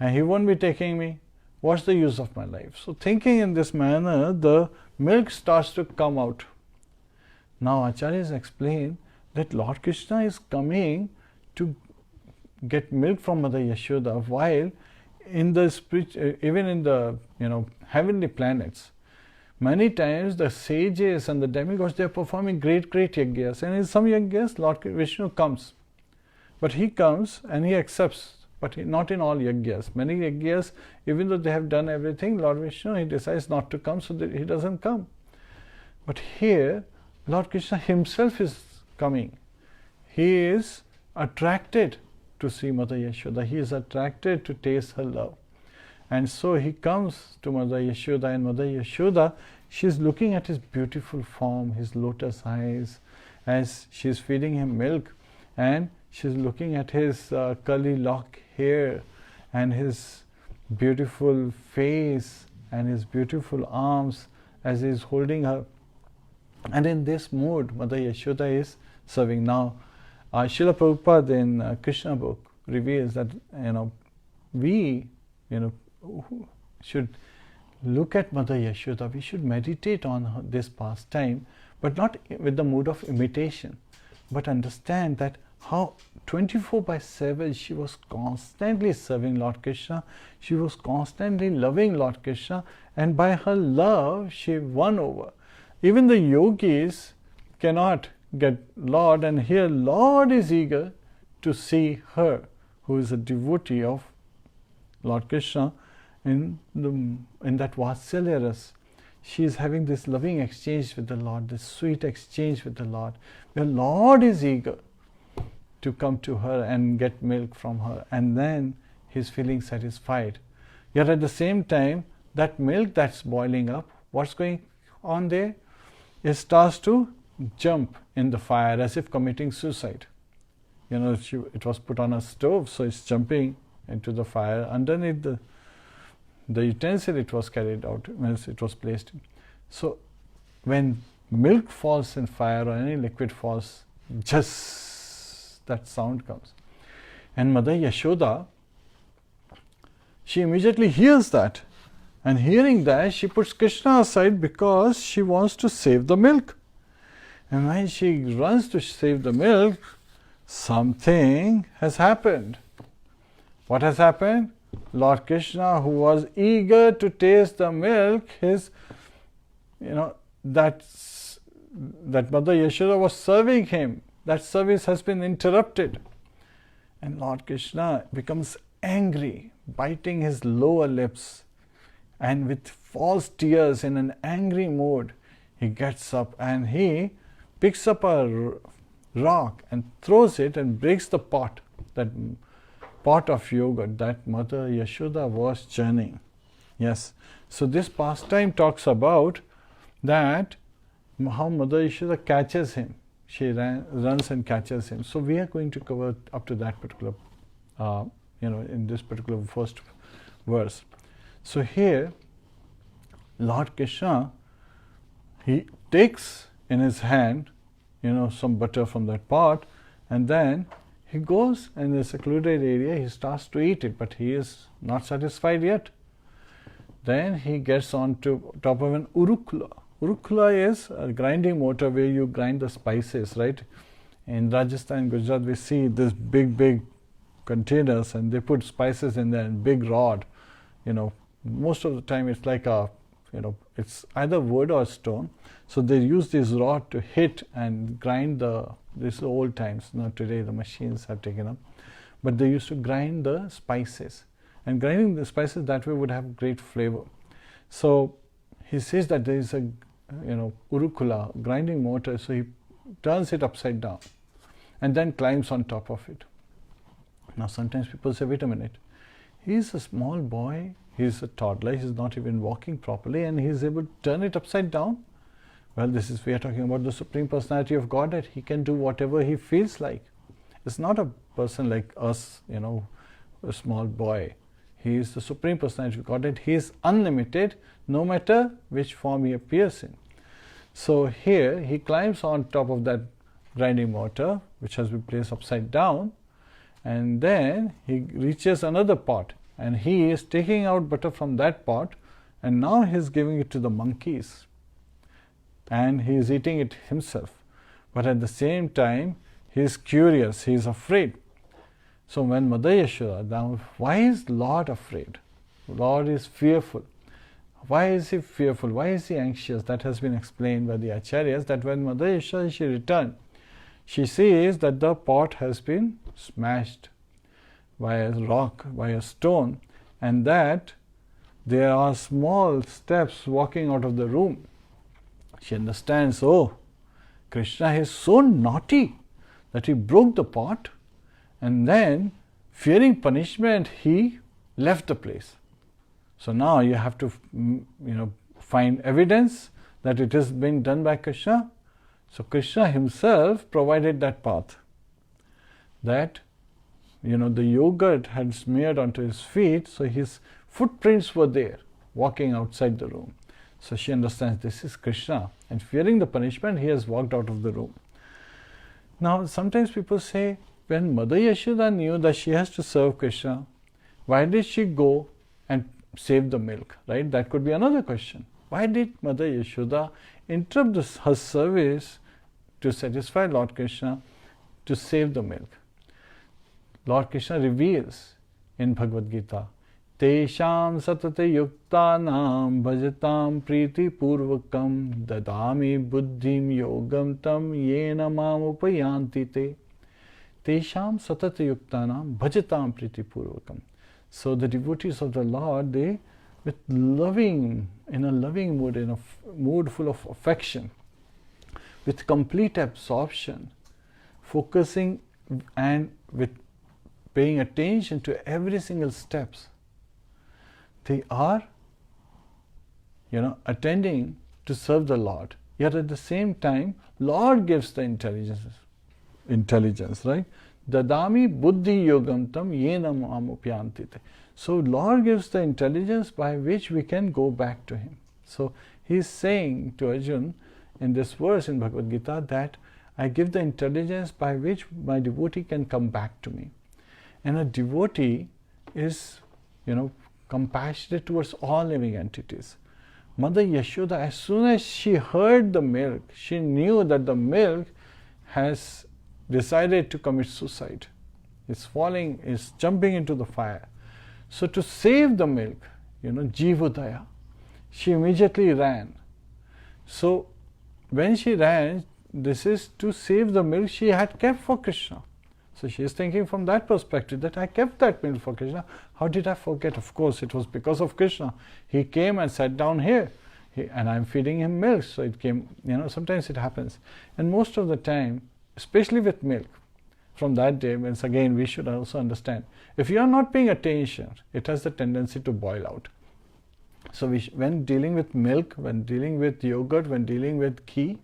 and he won't be taking me. What's the use of my life? So thinking in this manner, the milk starts to come out. Now Acharyas explain that Lord Krishna is coming to get milk from Mother Yashoda, while in the even in the heavenly planets, many times the sages and the demigods, they are performing great yagyas, and in some yagyas Lord Vishnu comes, but he comes and he accepts, but not in all yagyas. Many yagyas, even though they have done everything, Lord Vishnu, he decides not to come, so that he doesn't come. But here Lord Krishna himself is coming. He is attracted to see Mother Yashoda. He is attracted to taste her love. And so he comes to Mother Yashoda, and Mother Yashoda, she is looking at his beautiful form, his lotus eyes, as she is feeding him milk, and she is looking at his curly lock hair, and his beautiful face, and his beautiful arms as he is holding her. And in this mood, Mother Yashoda is serving. Now, Srila Prabhupada in Krishna book reveals that we should look at Mother Yashoda. We should meditate on this pastime, but not with the mood of imitation, but understand that how 24/7 she was constantly serving Lord Krishna. She was constantly loving Lord Krishna, and by her love she won over. Even the yogis cannot get Lord, and here Lord is eager to see her, who is a devotee of Lord Krishna, in that Vatsalya ras. She is having this loving exchange with the Lord, this sweet exchange with the Lord, where Lord is eager to come to her and get milk from her, and then he is feeling satisfied. Yet at the same time, that milk that's boiling up, what's going on there? It starts to jump in the fire as if committing suicide. It was put on a stove, so it's jumping into the fire underneath the utensil it was carried out, as it was placed in. So when milk falls in fire or any liquid falls, just that sound comes. And Mother Yashoda, she immediately hears that, and hearing that, she puts Krishna aside because she wants to save the milk. And when she runs to save the milk, something has happened. What has happened? Lord Krishna, who was eager to taste the milk, that Mother Yashoda was serving him, that service has been interrupted. And Lord Krishna becomes angry, biting his lower lips, and with false tears, in an angry mood, he gets up and he picks up a rock and throws it and breaks the pot, that pot of yogurt that Mother Yashoda was churning. Yes, so this pastime talks about that how Mother Yashoda catches him. She runs and catches him. So we are going to cover up to that particular, in this particular first verse. So here, Lord Krishna, he takes in his hand, some butter from that pot, and then he goes in the secluded area, he starts to eat it, but he is not satisfied yet. Then he gets on to top of an urukula. Urukula is a grinding mortar where you grind the spices, right? In Rajasthan, Gujarat, we see this big containers and they put spices in there and big rod. Most of the time it's like it's either wood or stone. So they use this rod to hit and grind this old times. Now today the machines have taken up. But they used to grind the spices. And grinding the spices that way would have great flavor. So he says that there is a urukula, grinding mortar, so he turns it upside down and then climbs on top of it. Now sometimes people say, wait a minute, he's a small boy, he's a toddler, he's not even walking properly and he's able to turn it upside down. Well, we are talking about the Supreme Personality of Godhead. He can do whatever he feels like. It's not a person like us, a small boy. He is the Supreme Personality of Godhead. He is unlimited, no matter which form he appears in. So here, he climbs on top of that grinding mortar, which has been placed upside down, and then he reaches another pot, and he is taking out butter from that pot, and now he is giving it to the monkeys, and he is eating it himself. But at the same time, he is curious, he is afraid. So when Mother Yashoda, now why is Lord afraid? Lord is fearful. Why is he fearful? Why is he anxious? That has been explained by the Acharyas, that when Mother Yashoda, she returned, she sees that the pot has been smashed by a rock, by a stone, and that there are small steps walking out of the room. She understands, oh, Krishna is so naughty that he broke the pot, and then, fearing punishment, he left the place. So now you have to, find evidence that it is being done by Krishna. So Krishna himself provided that path. That, the yogurt had smeared onto his feet, so his footprints were there, walking outside the room. So she understands this is Krishna, and fearing the punishment, he has walked out of the room. Now, sometimes people say, when Mother Yashoda knew that she has to serve Krishna, why did she go and save the milk, right? That could be another question. Why did Mother Yashoda interrupt her service to satisfy Lord Krishna to save the milk? Lord Krishna reveals in Bhagavad Gita, Tesham satate yuktanam bhajatam priti purvakam dadami buddhim yogam tam yena mam upayanti te. Tesham satate yuktanam bhajatam priti purvakam. So the devotees of the Lord, they, in a loving mood, in a mood full of affection, with complete absorption, focusing and with paying attention to every single steps, they are, attending to serve the Lord. Yet at the same time, Lord gives the intelligence, right? Dadami buddhi yogam tam yena mamupyantite. So Lord gives the intelligence by which we can go back to Him. So He is saying to Arjuna in this verse in Bhagavad Gita that I give the intelligence by which my devotee can come back to me. And a devotee is, compassionate towards all living entities. Mother Yashoda, as soon as she heard the milk, she knew that the milk has decided to commit suicide. It's jumping into the fire. So to save the milk, Jiva, she immediately ran. So when she ran, this is to save the milk she had kept for Krishna. So she is thinking from that perspective that I kept that milk for Krishna. How did I forget? Of course, it was because of Krishna. He came and sat down here, and I'm feeding him milk. So it came, sometimes it happens. And most of the time, especially with milk, from that day, means again, we should also understand, if you are not paying attention, it has the tendency to boil out. So when dealing with milk, when dealing with yogurt, when dealing with ghee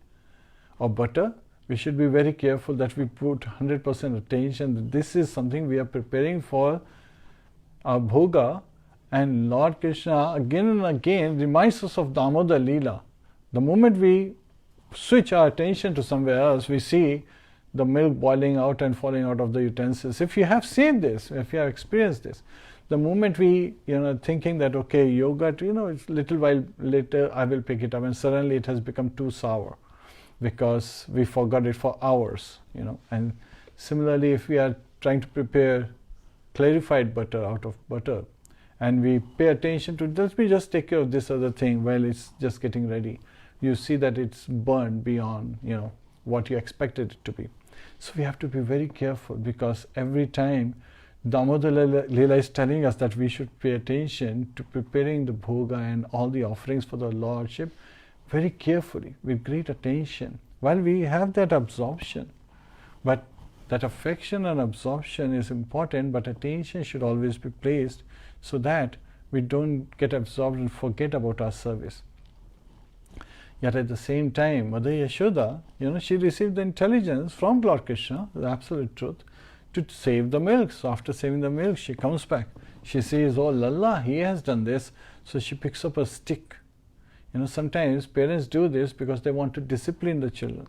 or butter, we should be very careful that we put 100% attention that this is something we are preparing for our bhoga, and Lord Krishna again and again reminds us of DamodarLila. The moment we switch our attention to somewhere else, we see the milk boiling out and falling out of the utensils. If you have seen this, if you have experienced this, the moment we, thinking that, okay, yogurt, it's little while later I will pick it up, and suddenly it has become too sour because we forgot it for hours, And similarly, if we are trying to prepare clarified butter out of butter, and we pay attention to, let me just take care of this other thing while it's just getting ready, you see that it's burned beyond, what you expected it to be. So we have to be very careful, because every time DamodarLila is telling us that we should pay attention to preparing the bhoga and all the offerings for the Lordship very carefully, with great attention, while we have that absorption. But that affection and absorption is important, but attention should always be placed so that we don't get absorbed and forget about our service. Yet at the same time, Mother Yashoda, she received the intelligence from Lord Krishna, the absolute truth, to save the milk. So after saving the milk, she comes back. She says, oh, Lala, he has done this. So she picks up a stick. Sometimes parents do this because they want to discipline the children.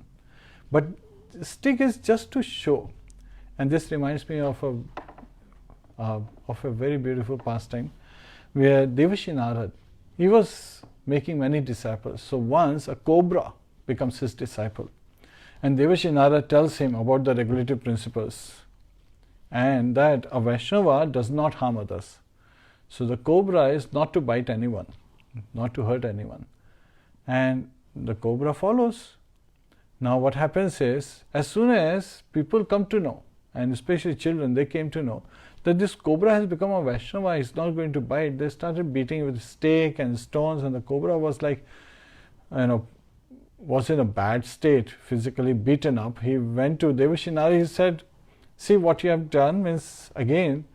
But the stick is just to show. And this reminds me of a very beautiful pastime where Devashi Narad, he was making many disciples. So once a cobra becomes his disciple, and Devashi Narad tells him about the regulative principles and that a Vaishnava does not harm others. So the cobra is not to bite anyone, not to hurt anyone. And the cobra follows. Now what happens is, as soon as people come to know, and especially children, they came to know that this cobra has become a Vaishnava, he's not going to bite, they started beating with stake and stones, and the cobra was like, was in a bad state, physically beaten up. He went to Devashi Narad, he said, see what you have done, means again,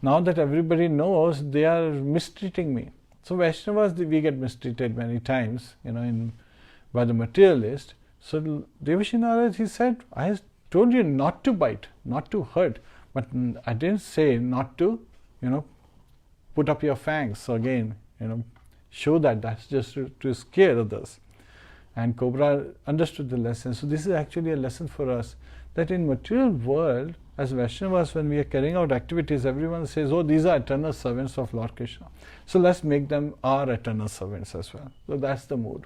now that everybody knows, they are mistreating me. So Vaishnavas, we get mistreated many times, by the materialist. So Devashi Narad, he said, I told you not to bite, not to hurt, but I didn't say not to, put up your fangs. So again, show that that's just to scare others. And cobra understood the lesson. So this is actually a lesson for us, that in material world, as Vaishnavas, when we are carrying out activities, everyone says, oh, these are eternal servants of Lord Krishna. So let's make them our eternal servants as well. So that's the mood.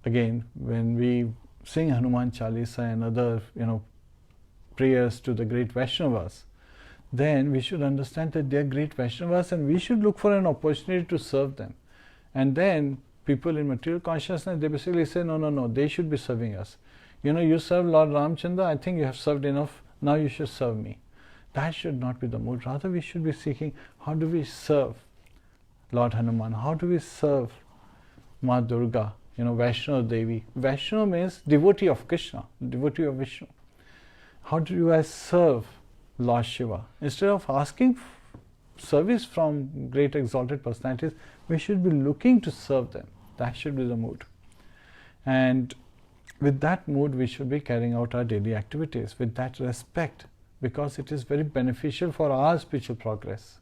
Again, when we sing Hanuman Chalisa and other, prayers to the great Vaishnavas, then we should understand that they are great Vaishnavas, and we should look for an opportunity to serve them. And then people in material consciousness, they basically say, no, they should be serving us. You serve Lord Ramchandra, I think you have served enough, now you should serve me. That should not be the mood. Rather, we should be seeking, how do we serve Lord Hanuman? How do we serve Ma Durga, Vaishnava Devi? Vaishnava means devotee of Krishna, devotee of Vishnu. How do I serve Lord Shiva? Instead of asking service from great exalted personalities, we should be looking to serve them. That should be the mood. And with that mood, we should be carrying out our daily activities with that respect, because it is very beneficial for our spiritual progress.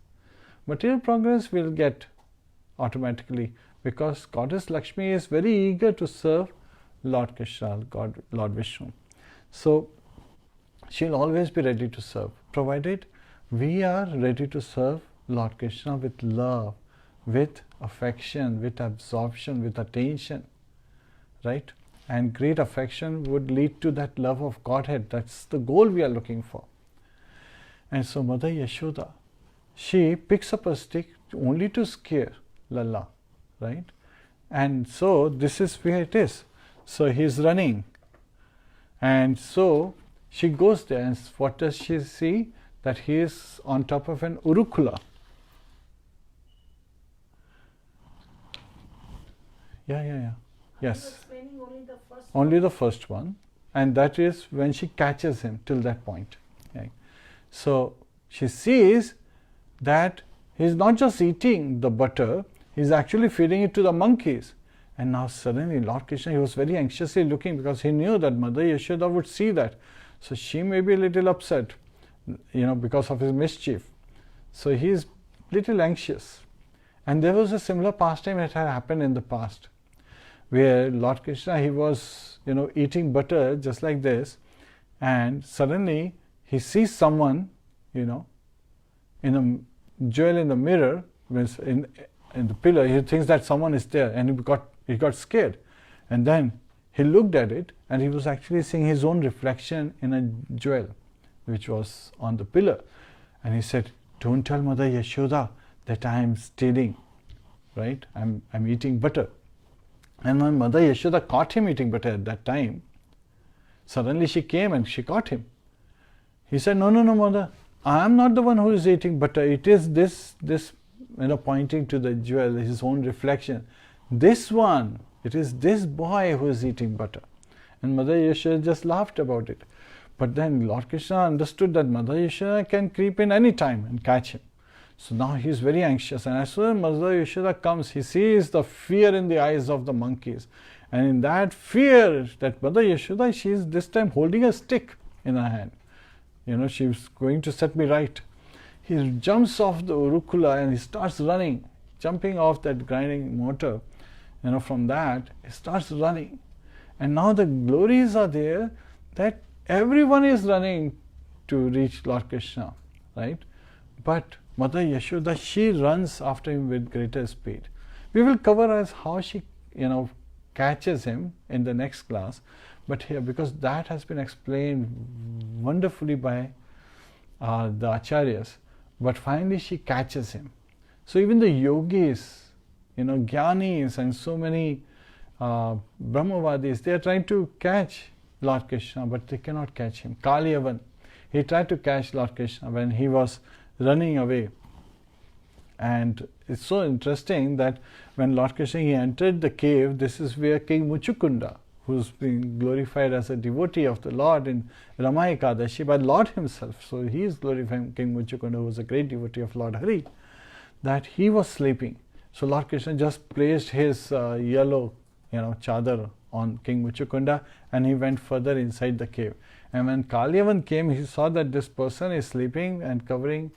Material progress will get automatically, because Goddess Lakshmi is very eager to serve Lord Krishna, Lord Vishnu. So she'll always be ready to serve, provided we are ready to serve Lord Krishna with love, with affection, with absorption, with attention, right? And great affection would lead to that love of Godhead. That's the goal we are looking for. And so Mother Yashoda, she picks up a stick only to scare Lila, right? And so this is where it is. So he's running, and so she goes there, and what does she see? That he is on top of an urukula. Yeah. Yes. Only the first one, and that is when she catches him till that point. Okay. So she sees that he's not just eating the butter, he's actually feeding it to the monkeys. And now suddenly Lord Krishna, he was very anxiously looking, because he knew that Mother Yashoda would see that. So she may be a little upset, because of his mischief. So he is little anxious. And there was a similar pastime that had happened in the past, where Lord Krishna, he was eating butter just like this, and suddenly he sees someone in a jewel in the mirror, in the pillar. He thinks that someone is there, and he got scared, and then he looked at it, and he was actually seeing his own reflection in a jewel which was on the pillar. And he said, "Don't tell Mother Yashoda that I am stealing, right? I'm eating butter." And when Mother Yashoda caught him eating butter at that time, suddenly she came and she caught him. He said, "No, Mother, I am not the one who is eating butter. It is this pointing to the jewel, his own reflection. This one, it is this boy who is eating butter." And Mother Yashoda just laughed about it. But then Lord Krishna understood that Mother Yashoda can creep in any time and catch him. So now he is very anxious, and as soon as Mother Yashoda comes, he sees the fear in the eyes of the monkeys. And in that fear, that Mother Yashoda, she is this time holding a stick in her hand. She is going to set me right. He jumps off the urukula and he starts running, jumping off that grinding mortar. From that, he starts running. And now the glories are there that everyone is running to reach Lord Krishna, right? But Mother Yashoda, she runs after him with greater speed. We will cover as how she, catches him in the next class. But here, because that has been explained wonderfully by the acharyas, but finally she catches him. So even the yogis, jnanis, and so many Brahmavadis, they are trying to catch Lord Krishna, but they cannot catch him. Kaliyavan, he tried to catch Lord Krishna when he was running away. And it's so interesting that when Lord Krishna, he entered the cave, this is where King Muchukunda, who's being glorified as a devotee of the Lord in Rama Ekadashi by Lord himself. So he is glorifying King Muchukunda, who was a great devotee of Lord Hari, that he was sleeping. So Lord Krishna just placed his yellow, chadar on King Muchukunda, and he went further inside the cave. And when Kaliyavan came, he saw that this person is sleeping and covering,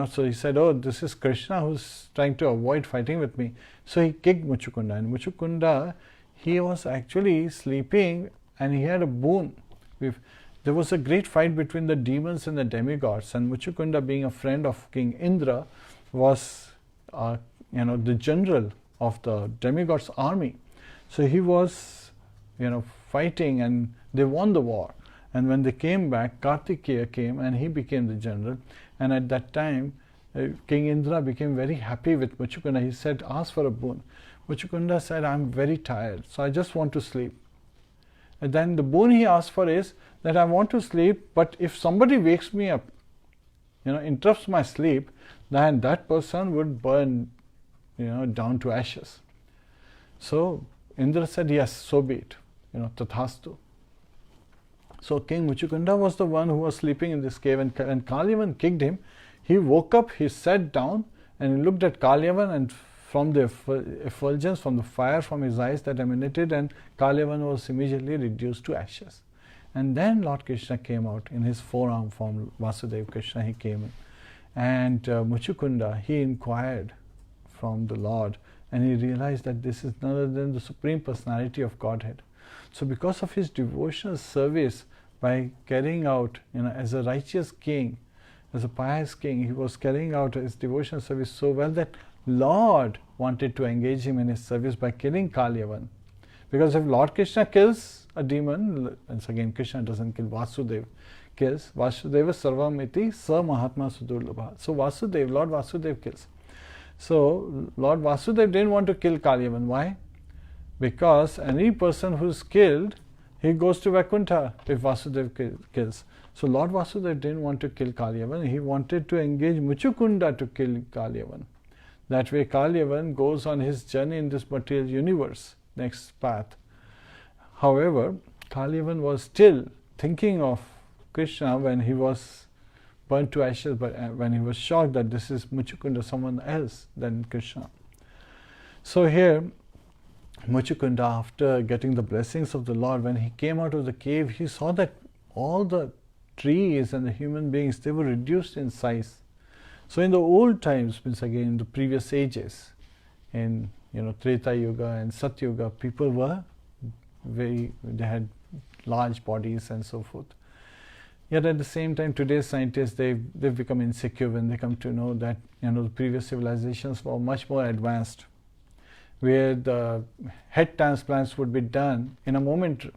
so he said, "Oh, this is Krishna who's trying to avoid fighting with me." So he kicked Muchukunda, and Muchukunda, he was actually sleeping, and he had a boon. There was a great fight between the demons and the demigods, and Muchukunda, being a friend of King Indra, was the general of the demigods' army. So he was fighting, and they won the war. And when they came back, Kartikeya came and he became the general. And at that time, King Indra became very happy with Muchukunda. He said, "Ask for a boon." Muchukunda said, "I'm very tired, so I just want to sleep." And then the boon he asked for is that I want to sleep, but if somebody wakes me up, interrupts my sleep, then that person would burn, down to ashes. So Indra said, "Yes, so be it, tathastu." So King Muchukunda was the one who was sleeping in this cave, and Kaliyavan kicked him. He woke up, he sat down, and he looked at Kaliyavan, and from the effulgence, from the fire from his eyes that emanated, and Kaliyavan was immediately reduced to ashes. And then Lord Krishna came out in his forearm form, Vasudeva Krishna, he came in. And Muchukunda, he inquired from the Lord, and he realized that this is none other than the Supreme Personality of Godhead. So because of his devotional service, by carrying out, as a righteous king, as a pious king, he was carrying out his devotional service so well that Lord wanted to engage him in his service by killing Kaliyavan. Because if Lord Krishna kills a demon, once again Krishna doesn't kill, Vasudeva kills. Vasudeva Sarvam iti Sa Mahatma Sudurlabha. So Vasudev, Lord Vasudev kills. So Lord Vasudev didn't want to kill Kalyavan. Why? Because any person who's killed, he goes to Vaikuntha if Vasudev kills. So Lord Vasudev didn't want to kill Kalyavan. He wanted to engage Muchukunda to kill Kalyavan. That way Kalyavan goes on his journey in this material universe, next path. However, Kalyavan was still thinking of Krishna when he was burnt to ashes, but when he was shocked that this is Muchukunda, someone else than Krishna. So here, Muchukunda, after getting the blessings of the Lord, when he came out of the cave, he saw that all the trees and the human beings, they were reduced in size. So in the old times, means again in the previous ages, in Treta Yuga and Sat Yuga, people were they had large bodies and so forth. Yet at the same time, today's scientists, they've become insecure when they come to know that the previous civilizations were much more advanced, where the head transplants would be done in a moment.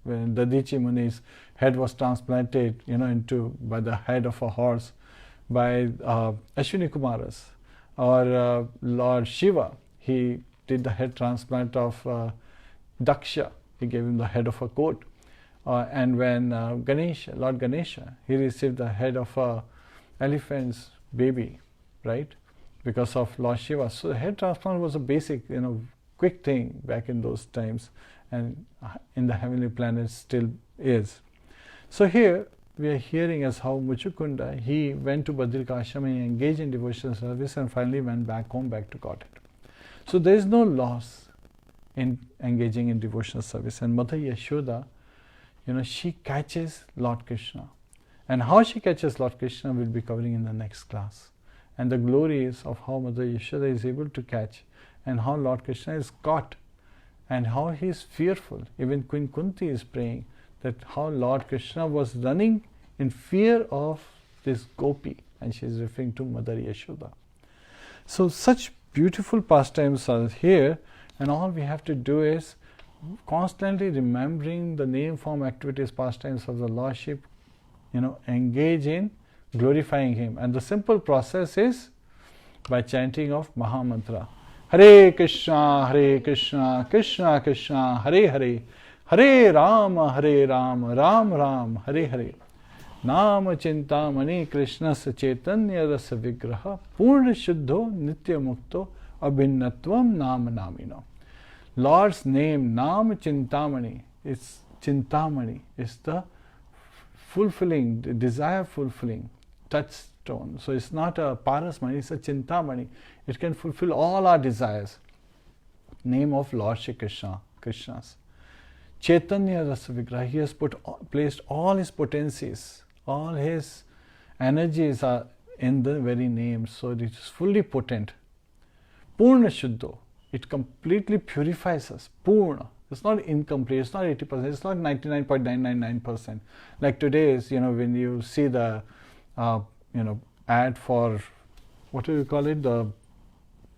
When Dadichi Muni's head was transplanted, by the head of a horse, by Ashwini Kumaras, or Lord Shiva, he did the head transplant of Daksha. He gave him the head of a goat. And when Lord Ganesha, he received the head of a elephant's baby, right? Because of Lord Shiva. So the head transplant was a basic, quick thing back in those times, and in the heavenly planets still is. So here we are hearing as how Muchukunda, he went to Badrikashram and engaged in devotional service and finally went back home, back to Godhead. So there is no loss in engaging in devotional service. And Mother Yashoda, she catches Lord Krishna. And how she catches Lord Krishna we'll be covering in the next class. And the glories of how Mother Yashoda is able to catch, and how Lord Krishna is caught, and how he is fearful. Even Queen Kunti is praying that how Lord Krishna was running in fear of this gopi, and she is referring to Mother Yashoda. So such beautiful pastimes are here, and all we have to do is constantly remembering the name, form, activities, pastimes of the Lordship, engage in glorifying him. And the simple process is by chanting of Mahamantra. Hare Krishna, Krishna Krishna, Hare Hare, Hare Rama, Ram Ram, Hare Hare. Nama Chintamani Krishna Chaitanya Rasa Vigraha Purna Shuddho Nitya Mukto Abhinnatvam Nama Namino. Lord's name, Nam Chintamani, is Chintamani, is the fulfilling, the desire fulfilling touchstone. So it's not a Parasmani, it's a Chintamani. It can fulfill all our desires. Name of Lord Shri Krishna, Krishna's. Chaitanya Rasa Vigraha, he has placed all his potencies, all his energies are in the very name, so it is fully potent. Purna Shuddho, it completely purifies us. Purna. It's not incomplete, it's not 80%, it's not 99.999%. Like today's, when you see the, ad for, what do you call it, the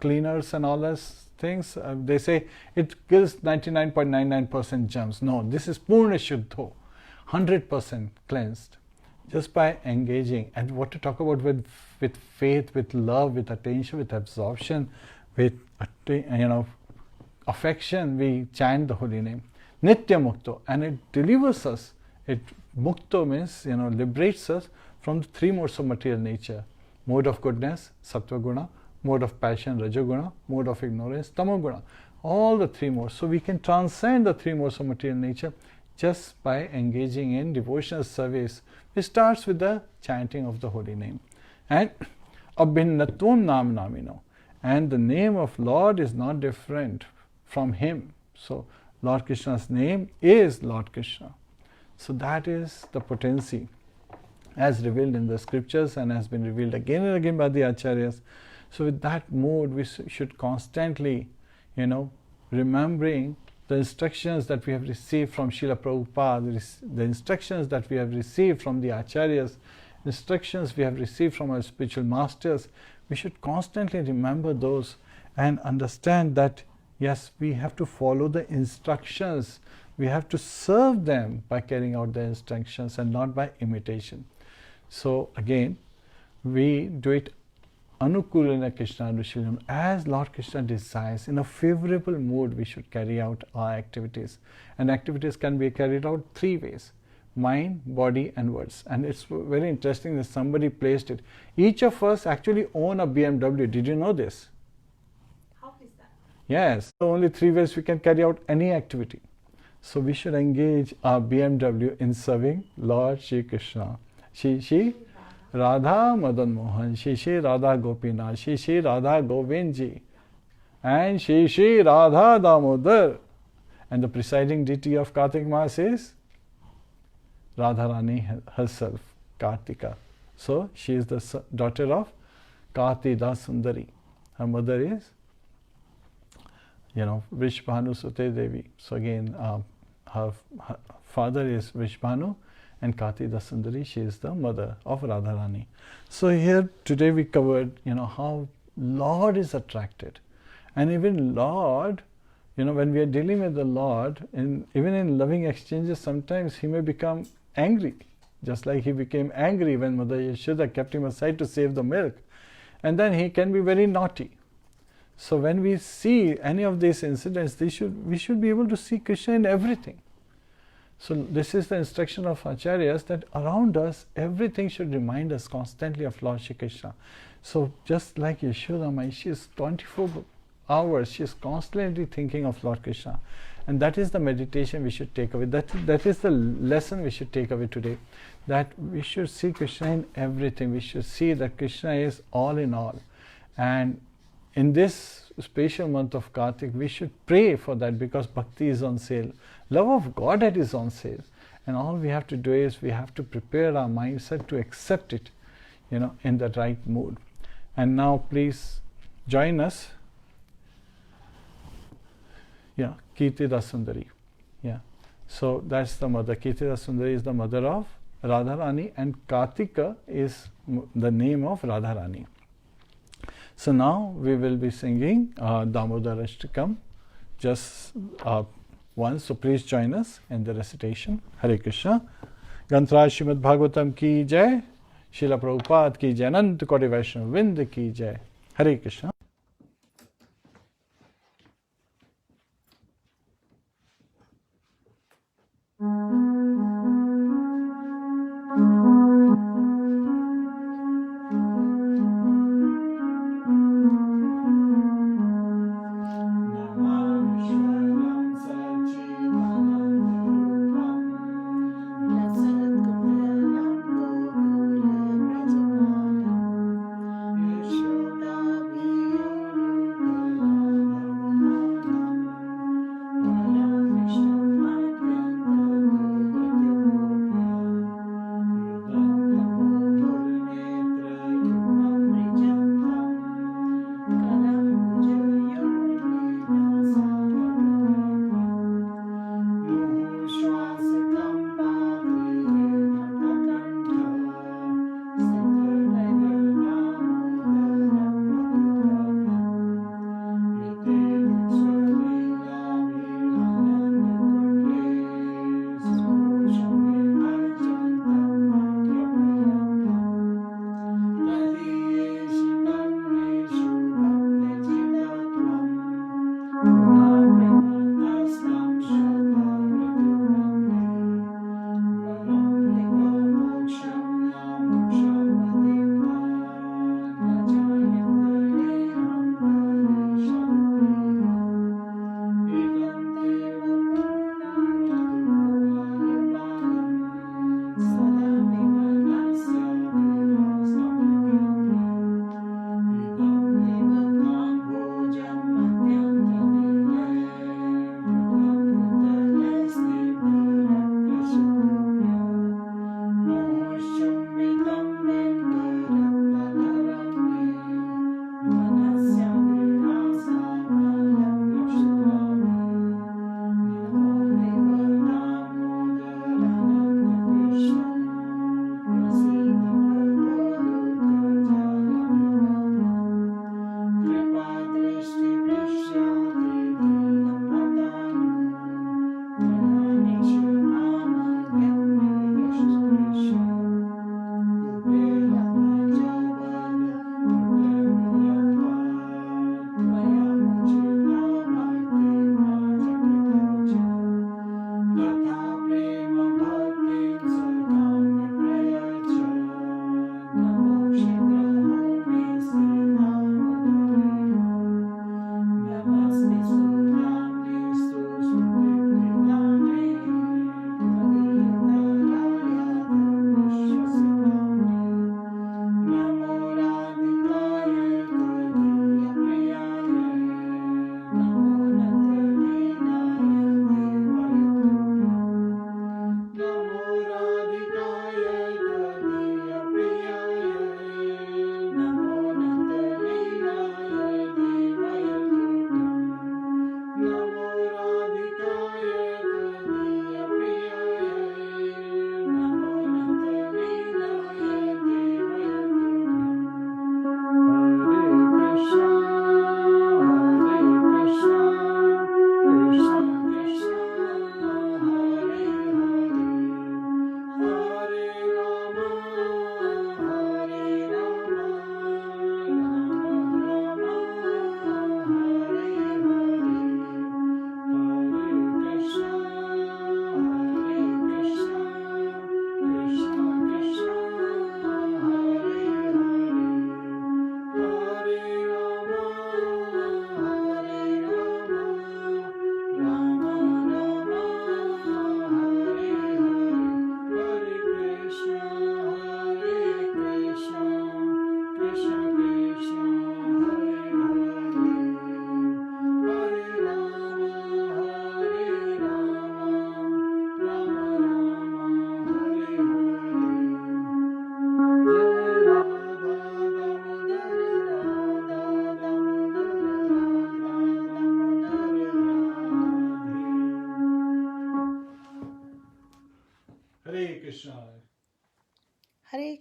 cleaners and all those things, they say it kills 99.99% germs. No, this is Purna Shuddho, 100% cleansed, just by engaging. And what to talk about with faith, with love, with attention, with absorption, with affection, we chant the holy name. Nitya Mukto, and it delivers us. Mukto means, liberates us from the three modes of material nature. Mode of goodness, Sattva Guna, mode of passion, Rajoguna, mode of ignorance, Tamoguna. All the three modes. So we can transcend the three modes of material nature just by engaging in devotional service. It starts with the chanting of the holy name. And Abhinnatvam Nam Namino. And the name of Lord is not different from him. So Lord Krishna's name is Lord Krishna. So that is the potency as revealed in the scriptures and has been revealed again and again by the acharyas. So with that mode we should constantly, remembering the instructions that we have received from Srila Prabhupada, the instructions that we have received from the acharyas, instructions we have received from our spiritual masters. We should constantly remember those and understand that Yes, we have to follow the instructions. We have to serve them by carrying out the instructions and not by imitation. So again, we do it Anukulana Krishna Rushilam, as Lord Krishna desires. In a favorable mood, we should carry out our activities. And activities can be carried out 3 ways: mind, body, and words. And it's very interesting that somebody placed it. Each of us actually own a BMW. Did you know this? How is that? Yes, so only 3 ways we can carry out any activity. So we should engage our BMW in serving Lord Shri Krishna. Shri Radha Madan Mohan, Shri Radha Gopinath, Shri Radha Govindji, and Shri Radha Damodar. And the presiding deity of Kartik Maas is Radharani herself, Kartika. So she is the daughter of Kartida Sundari. Her mother is, Vrishbhanu Sute Devi. So again, her father is Vrishbhanu, and Kartida Sundari, she is the mother of Radharani. So here today we covered, how Lord is attracted. And even Lord, when we are dealing with the Lord, even in loving exchanges, sometimes he may become angry, just like he became angry when Mother Yashoda kept him aside to save the milk. And then he can be very naughty. So when we see any of these incidents, we should be able to see Krishna in everything. So this is the instruction of Acharyas, that around us, everything should remind us constantly of Lord Shri Krishna. So just like Yashoda Mai, she is 24 hours, she is constantly thinking of Lord Krishna. And that is the meditation we should take away. That is the lesson we should take away today. That we should see Krishna in everything. We should see that Krishna is all in all. And in this special month of Kartik, we should pray for that, because bhakti is on sale. Love of Godhead is on sale. And all we have to do is we have to prepare our mindset to accept it, in the right mood. And now please join us. Yeah, Kirtida Sundari. Yeah. So that's the mother. Kirtida Sundari is the mother of Radharani, and Kartika is the name of Radharani. So now we will be singing Damodar Ashtakam just once. So please join us in the recitation. Hare Krishna. Gantra Srimad Bhagavatam ki jai. Srila Prabhupada ki jai. Anant Koti Vaishnava Vrind ki jai. Hare Krishna.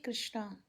Krishna.